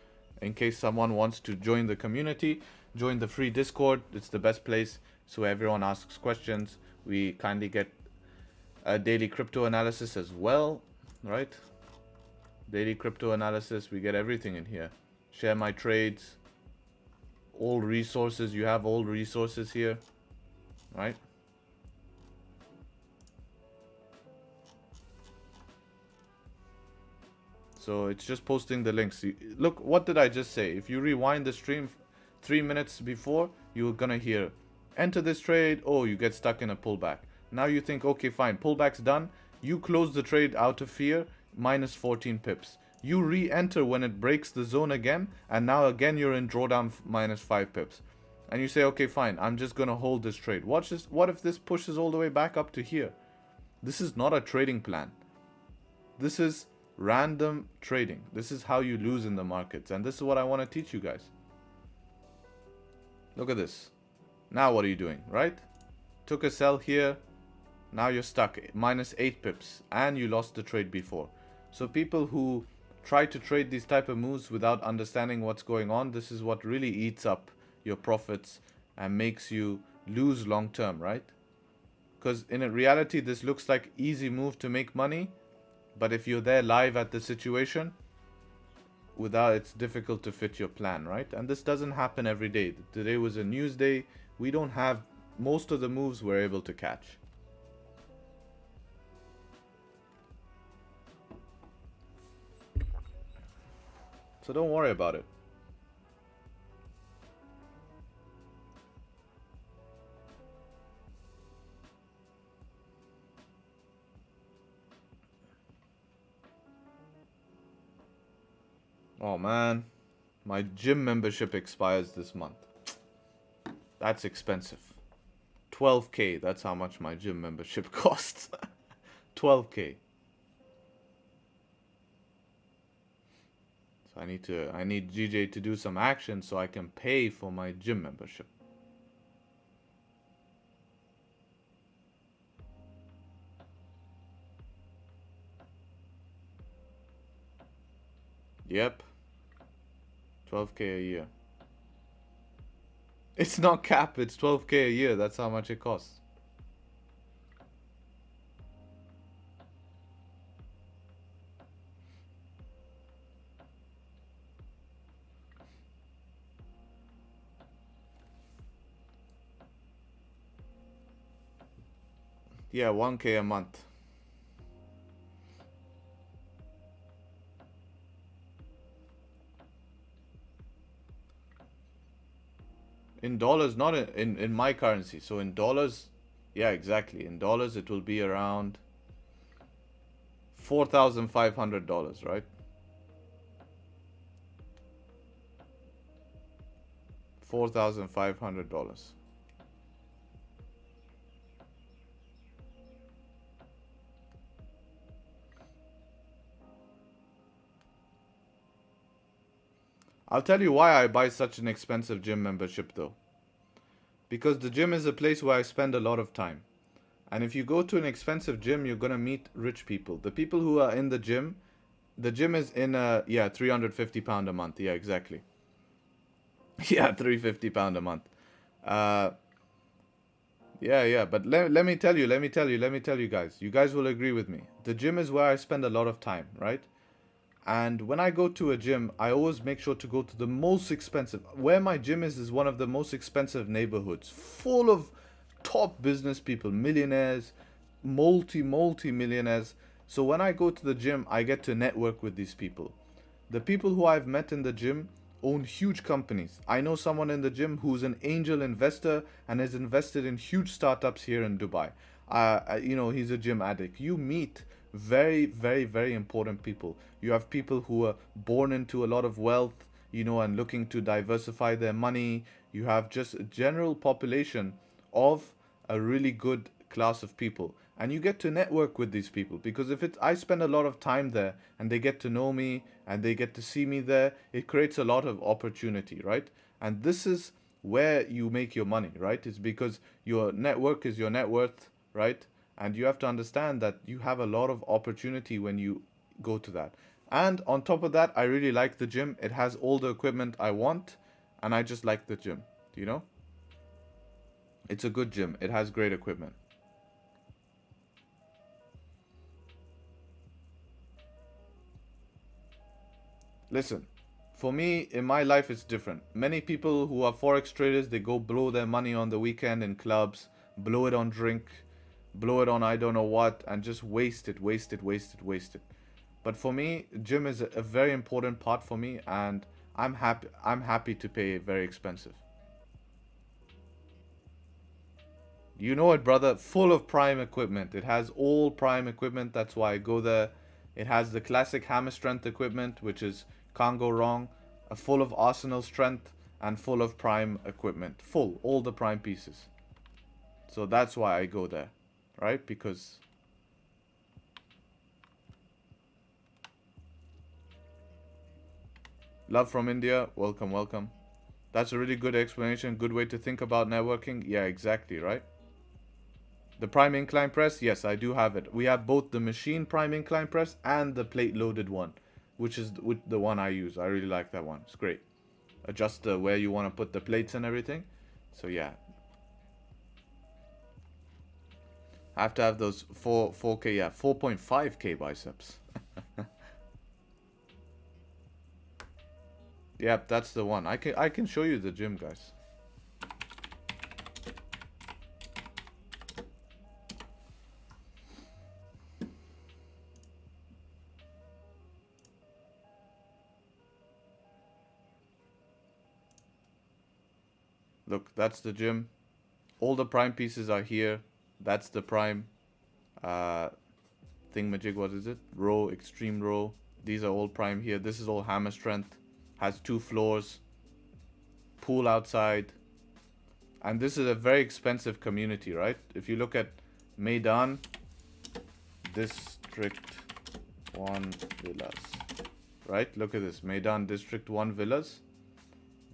in case someone wants to join the community, join the free Discord. It's the best place, so everyone asks questions. We kindly get a daily crypto analysis as well, right? Daily crypto analysis, we get everything in here. Share my trades, all resources. You have all resources here, right? So it's just posting the links. Look, what did I just say? If you rewind the stream 3 minutes before, you're gonna hear, enter this trade. Oh, you get stuck in a pullback. Now you think, okay, fine, pullback's done. You close the trade out of fear. minus 14 pips. You re-enter when it breaks the zone again, and now again you're in drawdown minus 5 pips. And you say, okay, fine, I'm just going to hold this trade. Watch this. What if this pushes all the way back up to here? This is not a trading plan. This is random trading. This is how you lose in the markets. And this is what I want to teach you guys. Look at this. Now what are you doing, right? Took a sell here. Now you're stuck. Minus 8 pips. And you lost the trade before. So people who try to trade these type of moves without understanding what's going on, this is what really eats up your profits and makes you lose long term, right? Because in reality, this looks like easy move to make money. But if you're there live at the situation, it's difficult to fit your plan, right? And this doesn't happen every day. Today was a news day. We don't have most of the moves we're able to catch. So don't worry about it. Oh man, my gym membership expires this month. That's expensive. 12k, that's how much my gym membership costs. 12k. So I need GJ to do some action so I can pay for my gym membership. Yep. 12k a year. It's not cap, it's 12k a year. That's how much it costs. Yeah, 1k a month. In dollars, not in my currency. So in dollars, yeah, exactly. In dollars, it will be around $4,500, right? $4,500. I'll tell you why I buy such an expensive gym membership though. Because the gym is a place where I spend a lot of time. And if you go to an expensive gym, you're going to meet rich people. The people who are in the gym is in yeah, £350 a month. Yeah, exactly. Yeah, £350 a month. Yeah, but let me tell you guys. You guys will agree with me. The gym is where I spend a lot of time, right? And when I go to a gym, I always make sure to go to the most expensive. Where my gym is one of the most expensive neighborhoods, full of top business people, millionaires, multi-millionaires. So when I go to the gym, I get to network with these people. The people who I've met in the gym own huge companies. I know someone in the gym who's an angel investor and has invested in huge startups here in Dubai. You know, he's a gym addict. You meet very, very, very important people. You have people who are born into a lot of wealth, you know, and looking to diversify their money. You have just a general population of a really good class of people. And you get to network with these people, because if I spend a lot of time there and they get to know me and they get to see me there, it creates a lot of opportunity, right? And this is where you make your money, right? It's because your network is your net worth, right? And you have to understand that you have a lot of opportunity when you go to that. And on top of that, I really like the gym. It has all the equipment I want, and I just like the gym, you know? It's a good gym. It has great equipment. Listen, for me, in my life, it's different. Many people who are Forex traders, they go blow their money on the weekend in clubs, blow it on drink, blow it on I don't know what, and just waste it. But for me, gym is a very important part for me, and I'm happy to pay very expensive. You know it, brother, full of prime equipment. It has all prime equipment. That's why I go there. It has the classic hammer strength equipment, which is can't go wrong. Full of arsenal strength and full of prime equipment. Full, all the prime pieces. So that's why I go there, right? Because love from India. Welcome, welcome. That's a really good explanation. Good way to think about networking. Yeah, exactly, right? The prime incline press, yes, I do have it. We have both the machine prime incline press and the plate loaded one, which is the one I use. I really like that one. It's great. Adjust where you want to put the plates and everything. So yeah, I have to have those 4K, yeah, 4.5K biceps. Yep, that's the one. I can show you the gym, guys. Look, that's the gym. All the prime pieces are here. That's the prime thingamajig, what is it? Row, extreme row. These are all prime here. This is all hammer strength. Has 2 floors. Pool outside. And this is a very expensive community, right? If you look at Maidan District 1 Villas. Right? Look at this. Maidan District 1 Villas.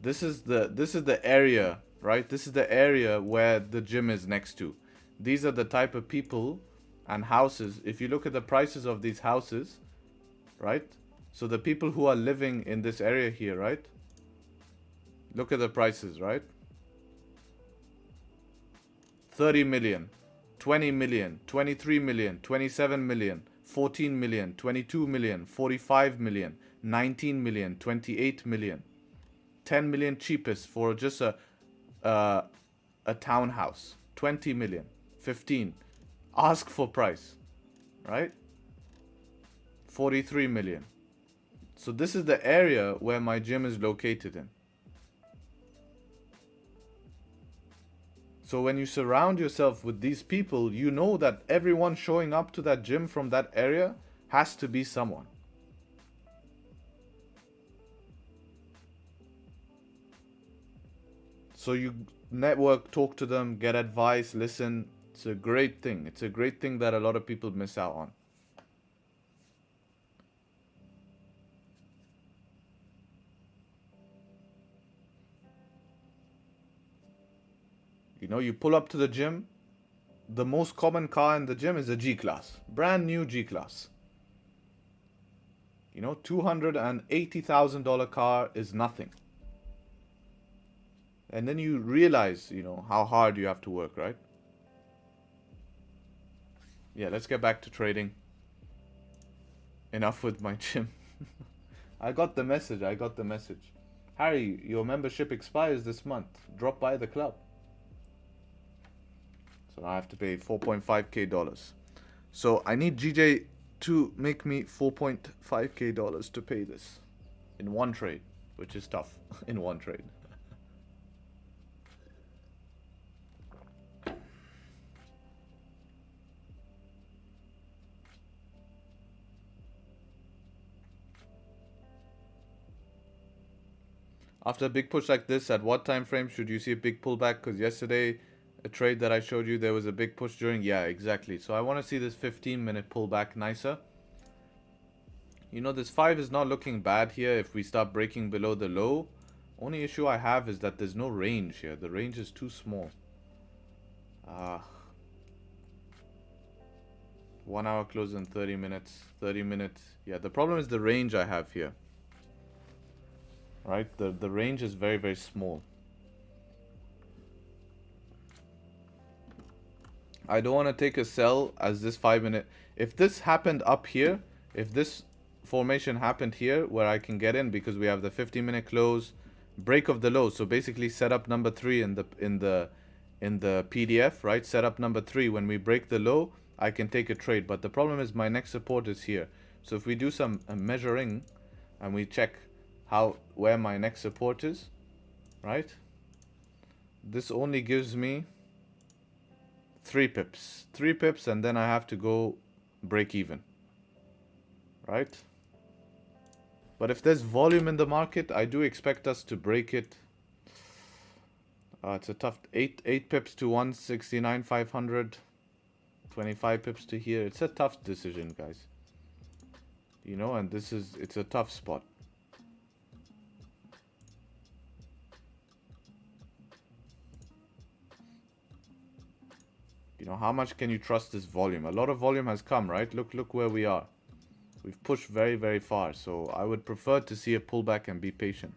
This is the area, right? This is the area where the gym is next to. These are the type of people and houses. If you look at the prices of these houses, right? So the people who are living in this area here, right? Look at the prices, right? 30 million, 20 million, 23 million, 27 million, 14 million, 22 million, 45 million, 19 million, 28 million. 10 million cheapest for just a townhouse. 20 million, 15. Ask for price, right? 43 million. So this is the area where my gym is located in. So when you surround yourself with these people, you know that everyone showing up to that gym from that area has to be someone. So you network, talk to them, get advice, listen. It's a great thing. It's a great thing that a lot of people miss out on. You know, you pull up to the gym. The most common car in the gym is a G-Class. Brand new G-Class. You know, $280,000 car is nothing. And then you realize, you know, how hard you have to work, right? Yeah, let's get back to trading. Enough with my gym. I got the message. Harry, your membership expires this month. Drop by the club. So I have to pay $4.5K dollars. So I need GJ to make me $4.5K dollars to pay this in one trade, which is tough in one trade. After a big push like this, at what time frame should you see a big pullback? Because yesterday, a trade that I showed you, there was a big push during. Yeah, exactly. So I want to see this 15-minute pullback nicer. You know, this 5 is not looking bad here if we start breaking below the low. Only issue I have is that there's no range here. The range is too small. 1 hour close in 30 minutes. 30 minutes. Yeah, the problem is the range I have here. Right? The range is very, very small. I don't want to take a sell as this 5-minute. If this happened up here, if this formation happened here where I can get in because we have the 50-minute close, break of the low. So basically setup number 3 in the PDF, right? Setup number 3, when we break the low, I can take a trade. But the problem is my next support is here. So if we do some measuring and we check where my next support is, right? This only gives me 3 pips. 3 pips, and then I have to go break even. right? But if there's volume in the market, I do expect us to break it. It's a tough 8 pips to 169,500. 25 pips to here. It's a tough decision, guys. You know, and it's a tough spot. You know, how much can you trust this volume? A lot of volume has come, right? Look where we are. We've pushed very, very far. So I would prefer to see a pullback and be patient.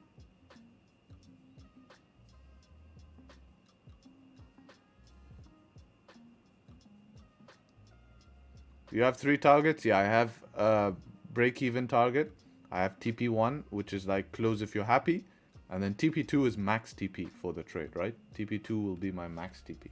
You have 3 targets? Yeah, I have a break-even target. I have TP1, which is like close if you're happy. And then TP2 is max TP for the trade, right? TP2 will be my max TP.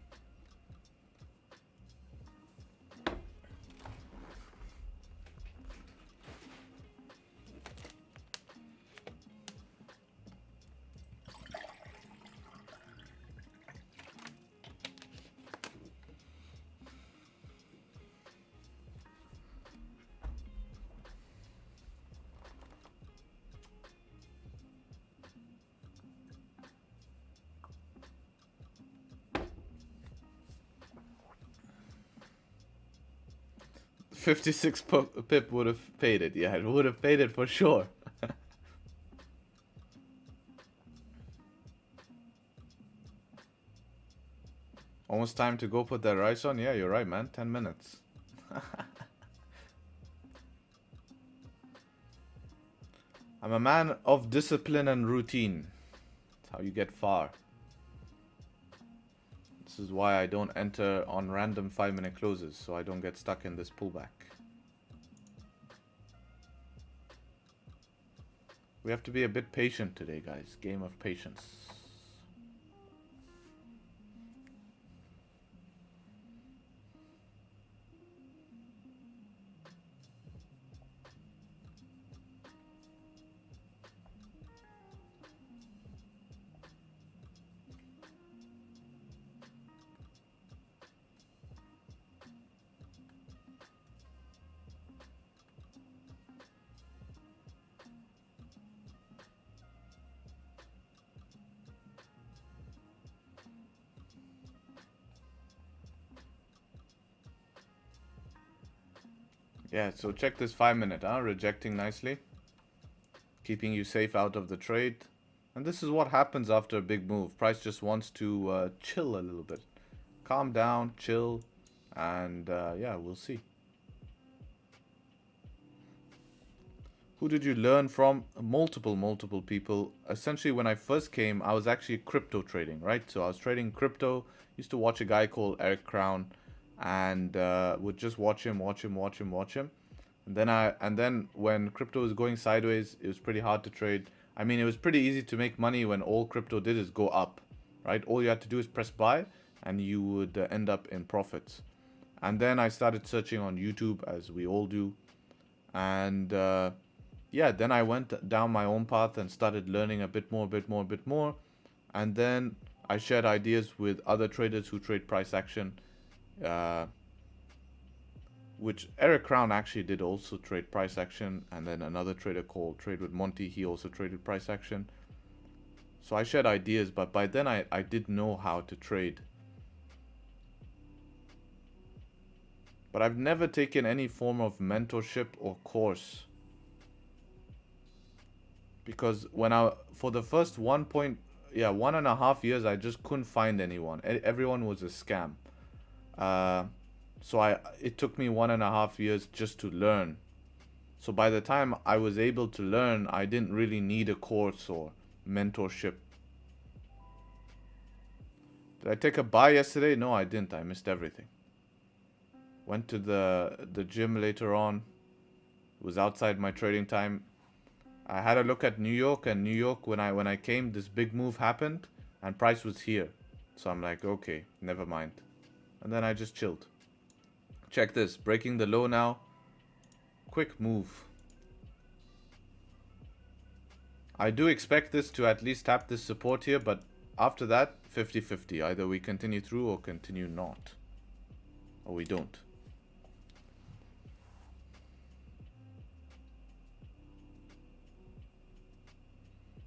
$56 pip would have paid it. Yeah, it would have paid it for sure. Almost time to go put that rice on. Yeah, you're right, man. 10 minutes. I'm a man of discipline and routine. That's how you get far. This is why I don't enter on random 5-minute closes, so I don't get stuck in this pullback. We have to be a bit patient today, guys. Game of patience. Yeah, so check this 5-minute, rejecting nicely. Keeping you safe out of the trade. And this is what happens after a big move. Price just wants to chill a little bit. Calm down, chill, and yeah, we'll see. Who did you learn from? Multiple people. Essentially, when I first came, I was actually crypto trading, right? So I was trading crypto. Used to watch a guy called Eric Crown, and would just watch him. And then when crypto was going sideways, it was pretty hard to trade. I mean, it was pretty easy to make money when all crypto did is go up, right? All you had to do is press buy, and you would end up in profits. And then I started searching on YouTube, as we all do, and yeah, then I went down my own path and started learning a bit more. And then I shared ideas with other traders who trade price action, which Eric Crown actually did also trade price action. And then another trader called Trade with Monty, he also traded price action. So I shared ideas, but by then I did know how to trade. But I've never taken any form of mentorship or course. Because for the first 1.5 years, I just couldn't find anyone. Everyone was a scam. So it took me 1.5 years just to learn. So by the time I was able to learn, I didn't really need a course or mentorship. Did I take a buy yesterday? No, I didn't. I missed everything. Went to the gym later on. It was outside my trading time. I had a look at New York, and New York, when I came, this big move happened, and price was here. So I'm like, okay, never mind. And then I just chilled. Check this, breaking the low now. Quick move. I do expect this to at least tap this support here, but after that, 50-50. Either we continue through or continue not. Or we don't.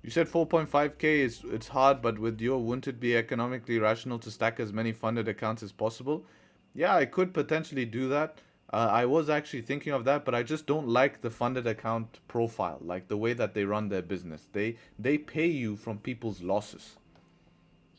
You said 4.5k is it's hard, but with your, wouldn't it be economically rational to stack as many funded accounts as possible? Yeah, I could potentially do that. I was actually thinking of that, but I just don't like the funded account profile, like the way that they run their business. They pay you from people's losses,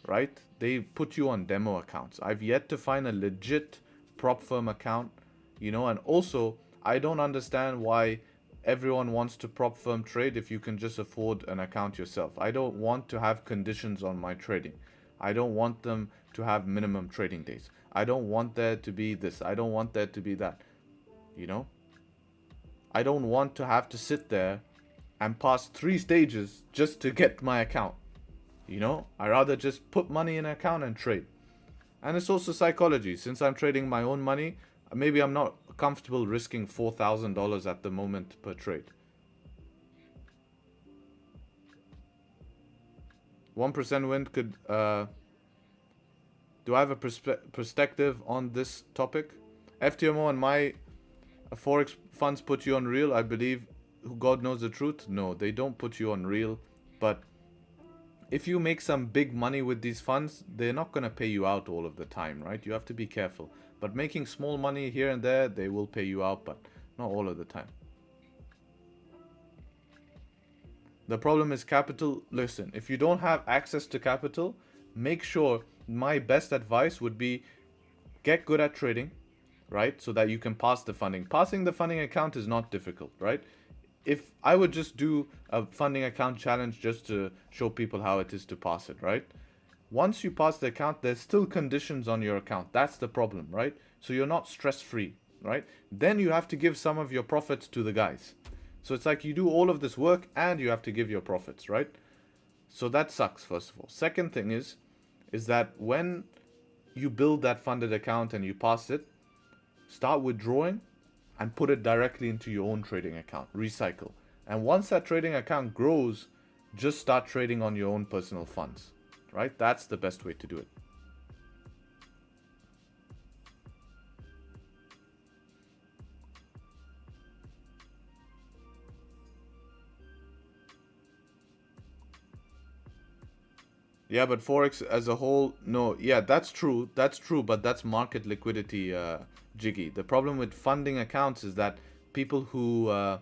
right? They put you on demo accounts. I've yet to find a legit prop firm account, and also I don't understand why everyone wants to prop firm trade if you can just afford an account yourself. I don't want to have conditions on my trading. I don't want them to have minimum trading days. I don't want there to be this. I don't want there to be that. You know? I don't want to have to sit there and pass 3 stages just to get my account. I rather just put money in an account and trade. And it's also psychology. Since I'm trading my own money, maybe I'm not comfortable risking $4,000 at the moment per trade. 1% win could... do I have a perspective on this topic? FTMO and my Forex funds put you on real, I believe. God knows the truth. No, they don't put you on real. But if you make some big money with these funds, they're not going to pay you out all of the time, right? You have to be careful. But making small money here and there, they will pay you out, but not all of the time. The problem is capital. Listen, if you don't have access to capital, make sure, my best advice would be get good at trading, right? So that you can pass the funding. Passing the funding account is not difficult, right? If I would just do a funding account challenge just to show people how it is to pass it, right? Once you pass the account, there's still conditions on your account. That's the problem, right? So you're not stress-free, right? Then you have to give some of your profits to the guys. So it's like you do all of this work and you have to give your profits, right? So that sucks, first of all. Second thing is that when you build that funded account and you pass it, start withdrawing and put it directly into your own trading account. Recycle. And once that trading account grows, just start trading on your own personal funds, right? That's the best way to do it. Yeah, but Forex as a whole, no. Yeah, that's true. That's true, but that's market liquidity, Jiggy. The problem with funding accounts is that people who have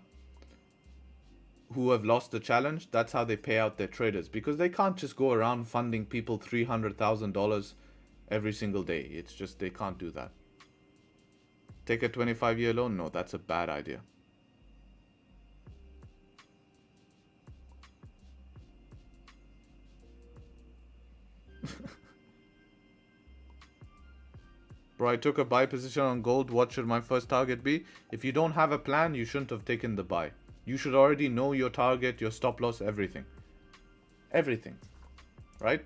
lost the challenge, that's how they pay out their traders. Because they can't just go around funding people $300,000 every single day. It's just, they can't do that. Take a 25-year loan? No, that's a bad idea. Bro, I took a buy position on gold. What should my first target be? If you don't have a plan, you shouldn't have taken the buy. You should already know your target, your stop loss, everything. Everything. Right?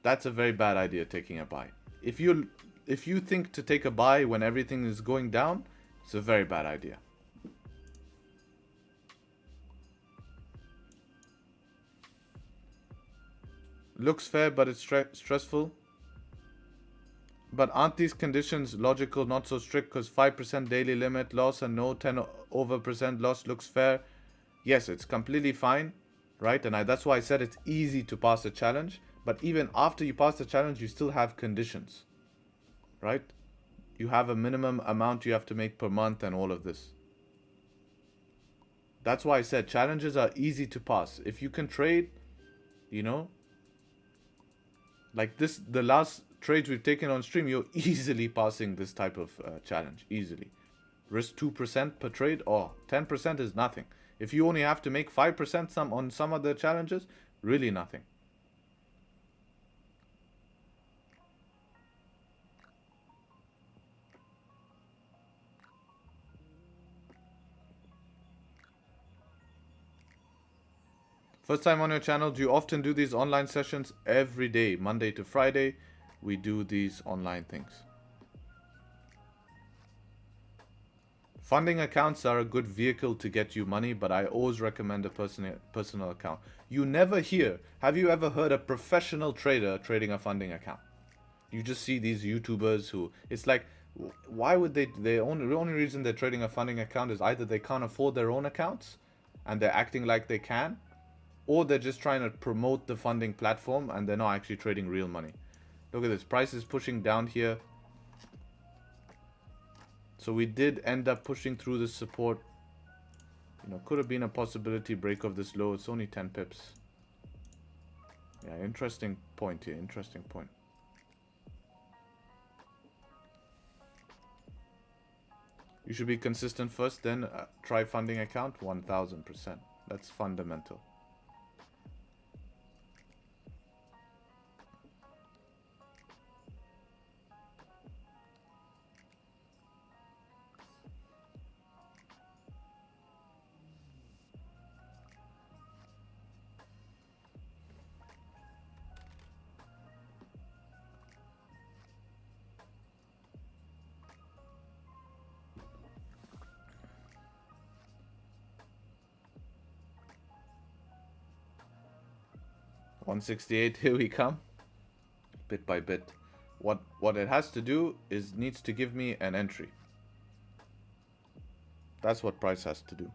That's a very bad idea, taking a buy. If you think to take a buy when everything is going down, it's a very bad idea. Looks fair, but it's stressful. But aren't these conditions logical, not so strict? Because 5% daily limit loss and no 10% loss looks fair. Yes, it's completely fine, right? And that's why I said it's easy to pass a challenge. But even after you pass the challenge, you still have conditions, right? You have a minimum amount you have to make per month and all of this. That's why I said challenges are easy to pass. If you can trade, like this, the last trades we've taken on stream, you're easily passing this type of challenge. Easily. Risk 2% per trade, or 10% is nothing. If you only have to make 5% on some of the challenges, really nothing. First time on your channel, do you often do these online sessions? Every day, Monday to Friday, we do these online things. Funding accounts are a good vehicle to get you money, but I always recommend a personal account. You never hear, have you ever heard a professional trader trading a funding account? You just see these YouTubers who, it's like, why would the only reason they're trading a funding account is either they can't afford their own accounts and they're acting like they can, or they're just trying to promote the funding platform and they're not actually trading real money. Look at this, price is pushing down here. So we did end up pushing through the support. You know, could have been a possibility break of this low. It's only 10 pips. Yeah, interesting point here, interesting point. You should be consistent first, then try funding account 1000%. That's fundamental. $168, here we come. Bit by bit. What it has to do is needs to give me an entry. That's what price has to do.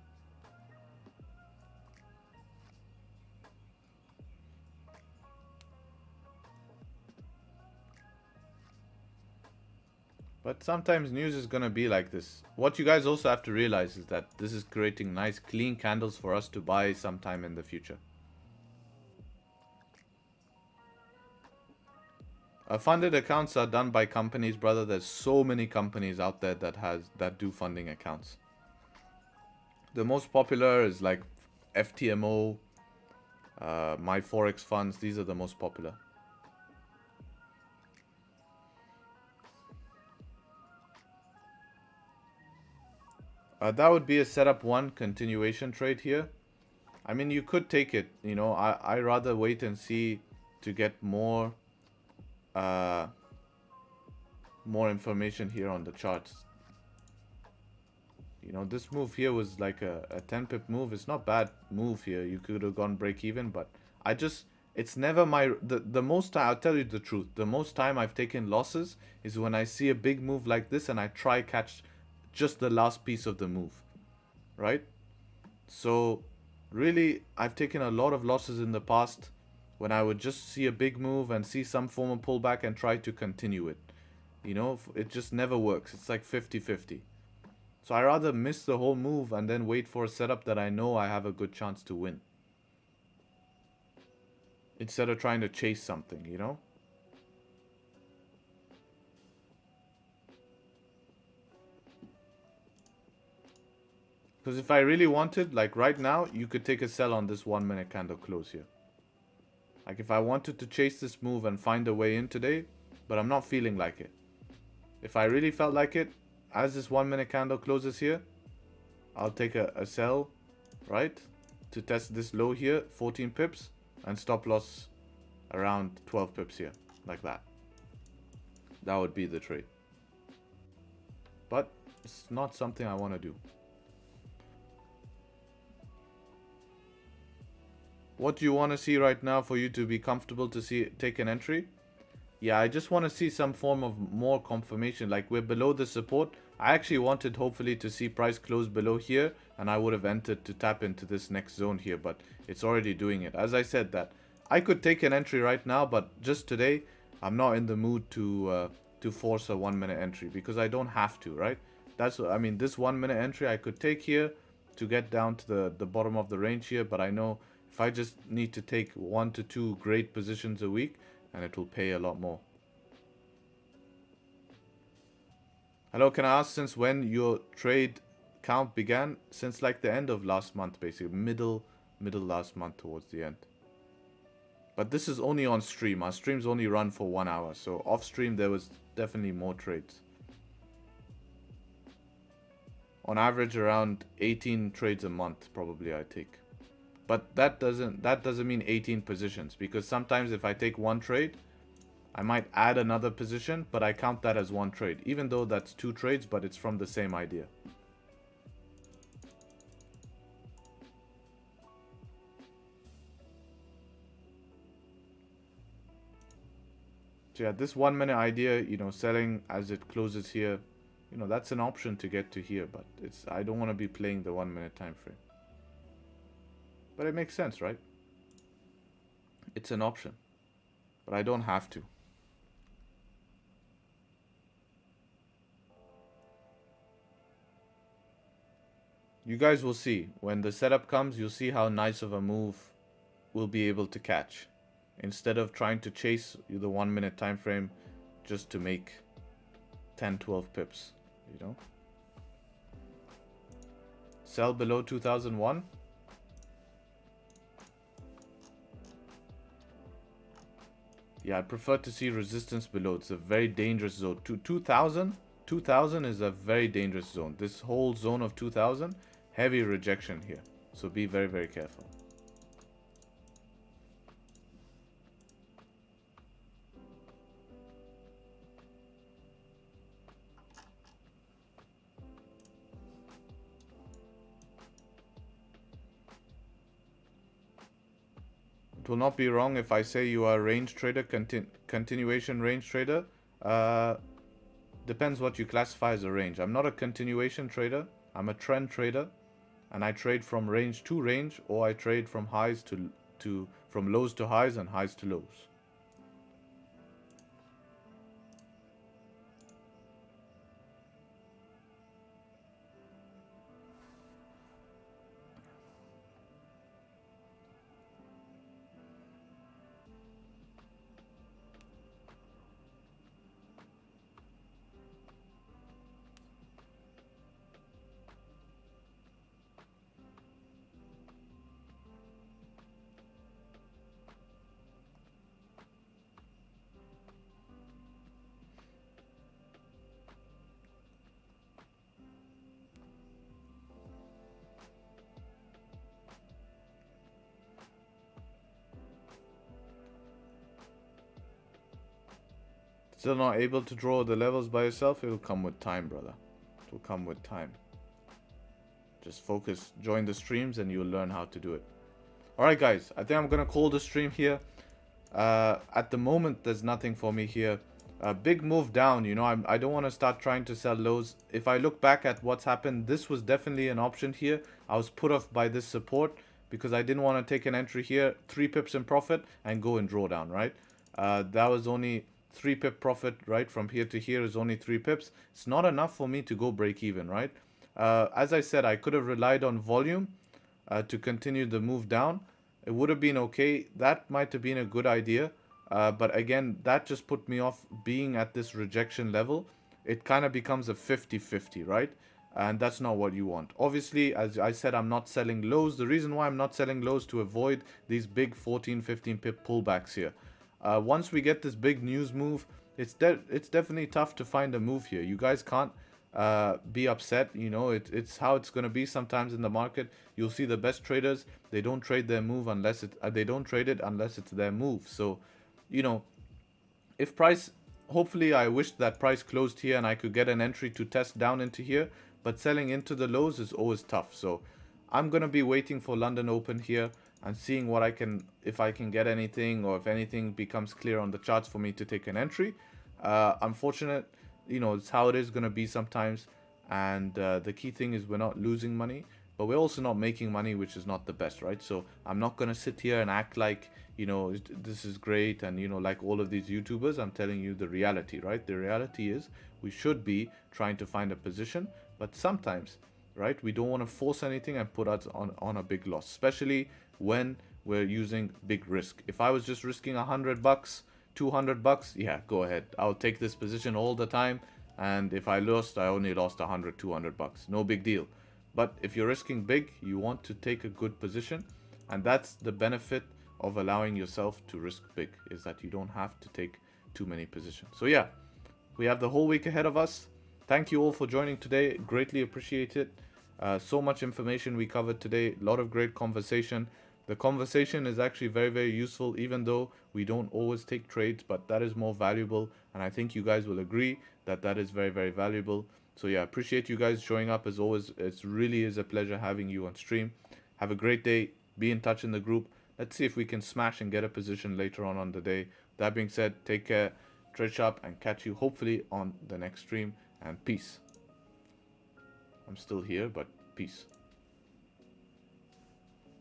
But sometimes news is gonna be like this. What you guys also have to realize is that this is creating nice clean candles for us to buy sometime in the future. Funded accounts are done by companies, brother. There's so many companies out there that do funding accounts. The most popular is like FTMO, my Forex funds. These are the most popular. That would be a setup 1 continuation trade here. I mean, you could take it. You know, I rather wait and see to get more information here on the charts. You know, this move here was like a 10 pip move. It's not bad move here. You could have gone break even, but it's never my, the most time, I'll tell you the truth, the most time I've taken losses is when I see a big move like this and I try catch just the last piece of the move, right? So really, I've taken a lot of losses in the past when I would just see a big move and see some form of pullback and try to continue it. You know, it just never works. It's like 50-50. So I rather miss the whole move and then wait for a setup that I know I have a good chance to win, instead of trying to chase something, you know? Because if I really wanted, like right now, you could take a sell on this 1 minute candle close here. Like if I wanted to chase this move and find a way in today, but I'm not feeling like it. If I really felt like it, as this 1 minute candle closes here, I'll take a sell, right? To test this low here, 14 pips, and stop loss around 12 pips here, like that. That would be the trade. But it's not something I want to do. What do you want to see right now for you to be comfortable to take an entry? Yeah, I just want to see some form of more confirmation. Like we're below the support. I actually wanted hopefully to see price close below here, and I would have entered to tap into this next zone here, but it's already doing it. As I said, that I could take an entry right now, but just today I'm not in the mood to force a 1 minute entry because I don't have to, right? That's what I mean. This 1 minute entry I could take here to get down to the bottom of the range here, but I know if I just need to take 1 to 2 great positions a week, and it will pay a lot more. Hello, can I ask since when your trade count began? Since like the end of last month, basically. Middle last month towards the end. But this is only on stream. Our streams only run for 1 hour. So off stream there was definitely more trades. On average around 18 trades a month probably I take. But that doesn't mean 18 positions, because sometimes if I take one trade, I might add another position, but I count that as one trade, even though that's 2 trades, but it's from the same idea. So yeah, this 1 minute idea, you know, selling as it closes here, you know, that's an option to get to here, but I don't want to be playing the 1 minute time frame. But it makes sense, right? It's an option, but I don't have to. You guys will see. When the setup comes, you'll see how nice of a move we'll be able to catch. Instead of trying to chase the 1 minute time frame just to make 10, 12 pips, you know. Sell below 2001. Yeah, I prefer to see resistance below. It's a very dangerous zone. 2000 is a very dangerous zone. This whole zone of 2000, heavy rejection here. So be very, very careful. It will not be wrong if I say you are a range trader, continuation range trader. Depends what you classify as a range. I'm not a continuation trader. I'm a trend trader, and I trade from range to range, or I trade from highs from lows to highs and highs to lows. Still not able to draw the levels by yourself? It'll come with time, brother. It will come with time. Just focus, join the streams, and you'll learn how to do it. Alright, guys. I think I'm going to call the stream here. At the moment, there's nothing for me here. A big move down, you know, I don't want to start trying to sell lows. If I look back at what's happened, this was definitely an option here. I was put off by this support because I didn't want to take an entry here, 3 pips in profit, and go and draw down, right? That was only 3 pip profit, right? From here to here is only 3 pips. It's not enough for me to go break even, right? As I said, I could have relied on volume to continue the move down. It would have been okay. That might have been a good idea. But again, that just put me off being at this rejection level. It kind of becomes a 50-50, right? And that's not what you want. Obviously, as I said, I'm not selling lows. The reason why I'm not selling lows to avoid these big 14-15 pip pullbacks here. Once we get this big news move, it's definitely tough to find a move here. You guys can't be upset. You know, it's how it's going to be sometimes in the market. You'll see the best traders, they don't trade their move unless they don't trade it unless it's their move. So, you know, if price, hopefully I wish that price closed here and I could get an entry to test down into here, but selling into the lows is always tough. So I'm going to be waiting for London Open here and seeing what if I can get anything, or if anything becomes clear on the charts for me to take an entry. Unfortunate, you know, it's how it is going to be sometimes. And the key thing is we're not losing money, but we're also not making money, which is not the best, right? So I'm not going to sit here and act like, you know, this is great. And, you know, like all of these YouTubers, I'm telling you the reality, right? The reality is we should be trying to find a position, but sometimes, right, we don't want to force anything and put us on a big loss, especially when we're using big risk. If I was just risking $100, $200, yeah, go ahead. I'll take this position all the time. And if I lost, I only lost $100, $200. No big deal. But if you're risking big, you want to take a good position. And that's the benefit of allowing yourself to risk big, is that you don't have to take too many positions. So yeah, we have the whole week ahead of us. Thank you all for joining today. Greatly appreciate it. So much information we covered today. A lot of great conversation. The conversation is actually very, very useful, even though we don't always take trades, but that is more valuable. And I think you guys will agree that that is very, very valuable. So yeah, appreciate you guys showing up as always. It really is a pleasure having you on stream. Have a great day. Be in touch in the group. Let's see if we can smash and get a position later on the day. That being said, take care, Tradesharpe, and catch you hopefully on the next stream. And peace. I'm still here, but peace.